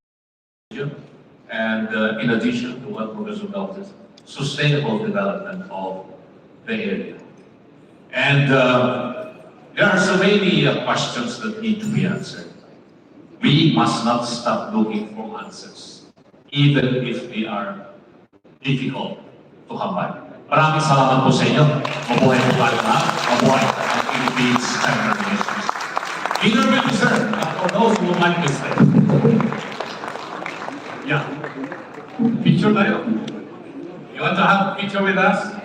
region, and in addition to what Professor Bell said, sustainable development of the area. And there are so many questions that need to be answered. We must not stop looking for answers, even if they are difficult to come by. Maraming salamat po sa inyo. Mabuhay po tayo lahat. Mabuhay ang Philippines-China relations. Dinner will be served for those who would like to stay. Yeah. Picture tayo. You want to have a picture with us?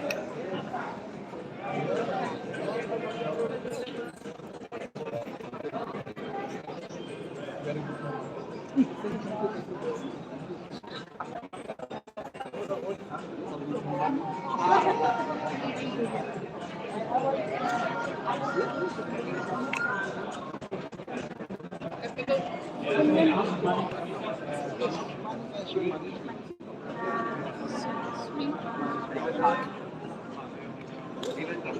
Sir,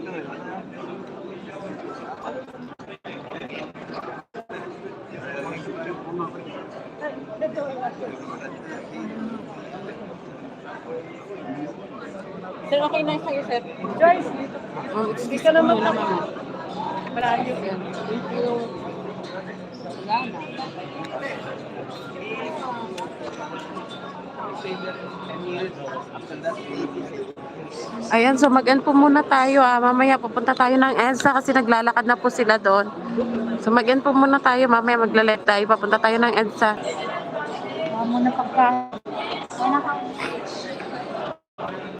okay na sa'yo, sir. Joyce, dito. Hindi ka naman naman. Malayo yan. Thank you. Ayan, so mag-end po muna tayo. Mamaya pupunta tayo ng EDSA kasi naglalakad na po sila doon. So mag-end po muna tayo. Mamaya magla-live tayo. Papunta tayo ng EDSA. Muna pagka.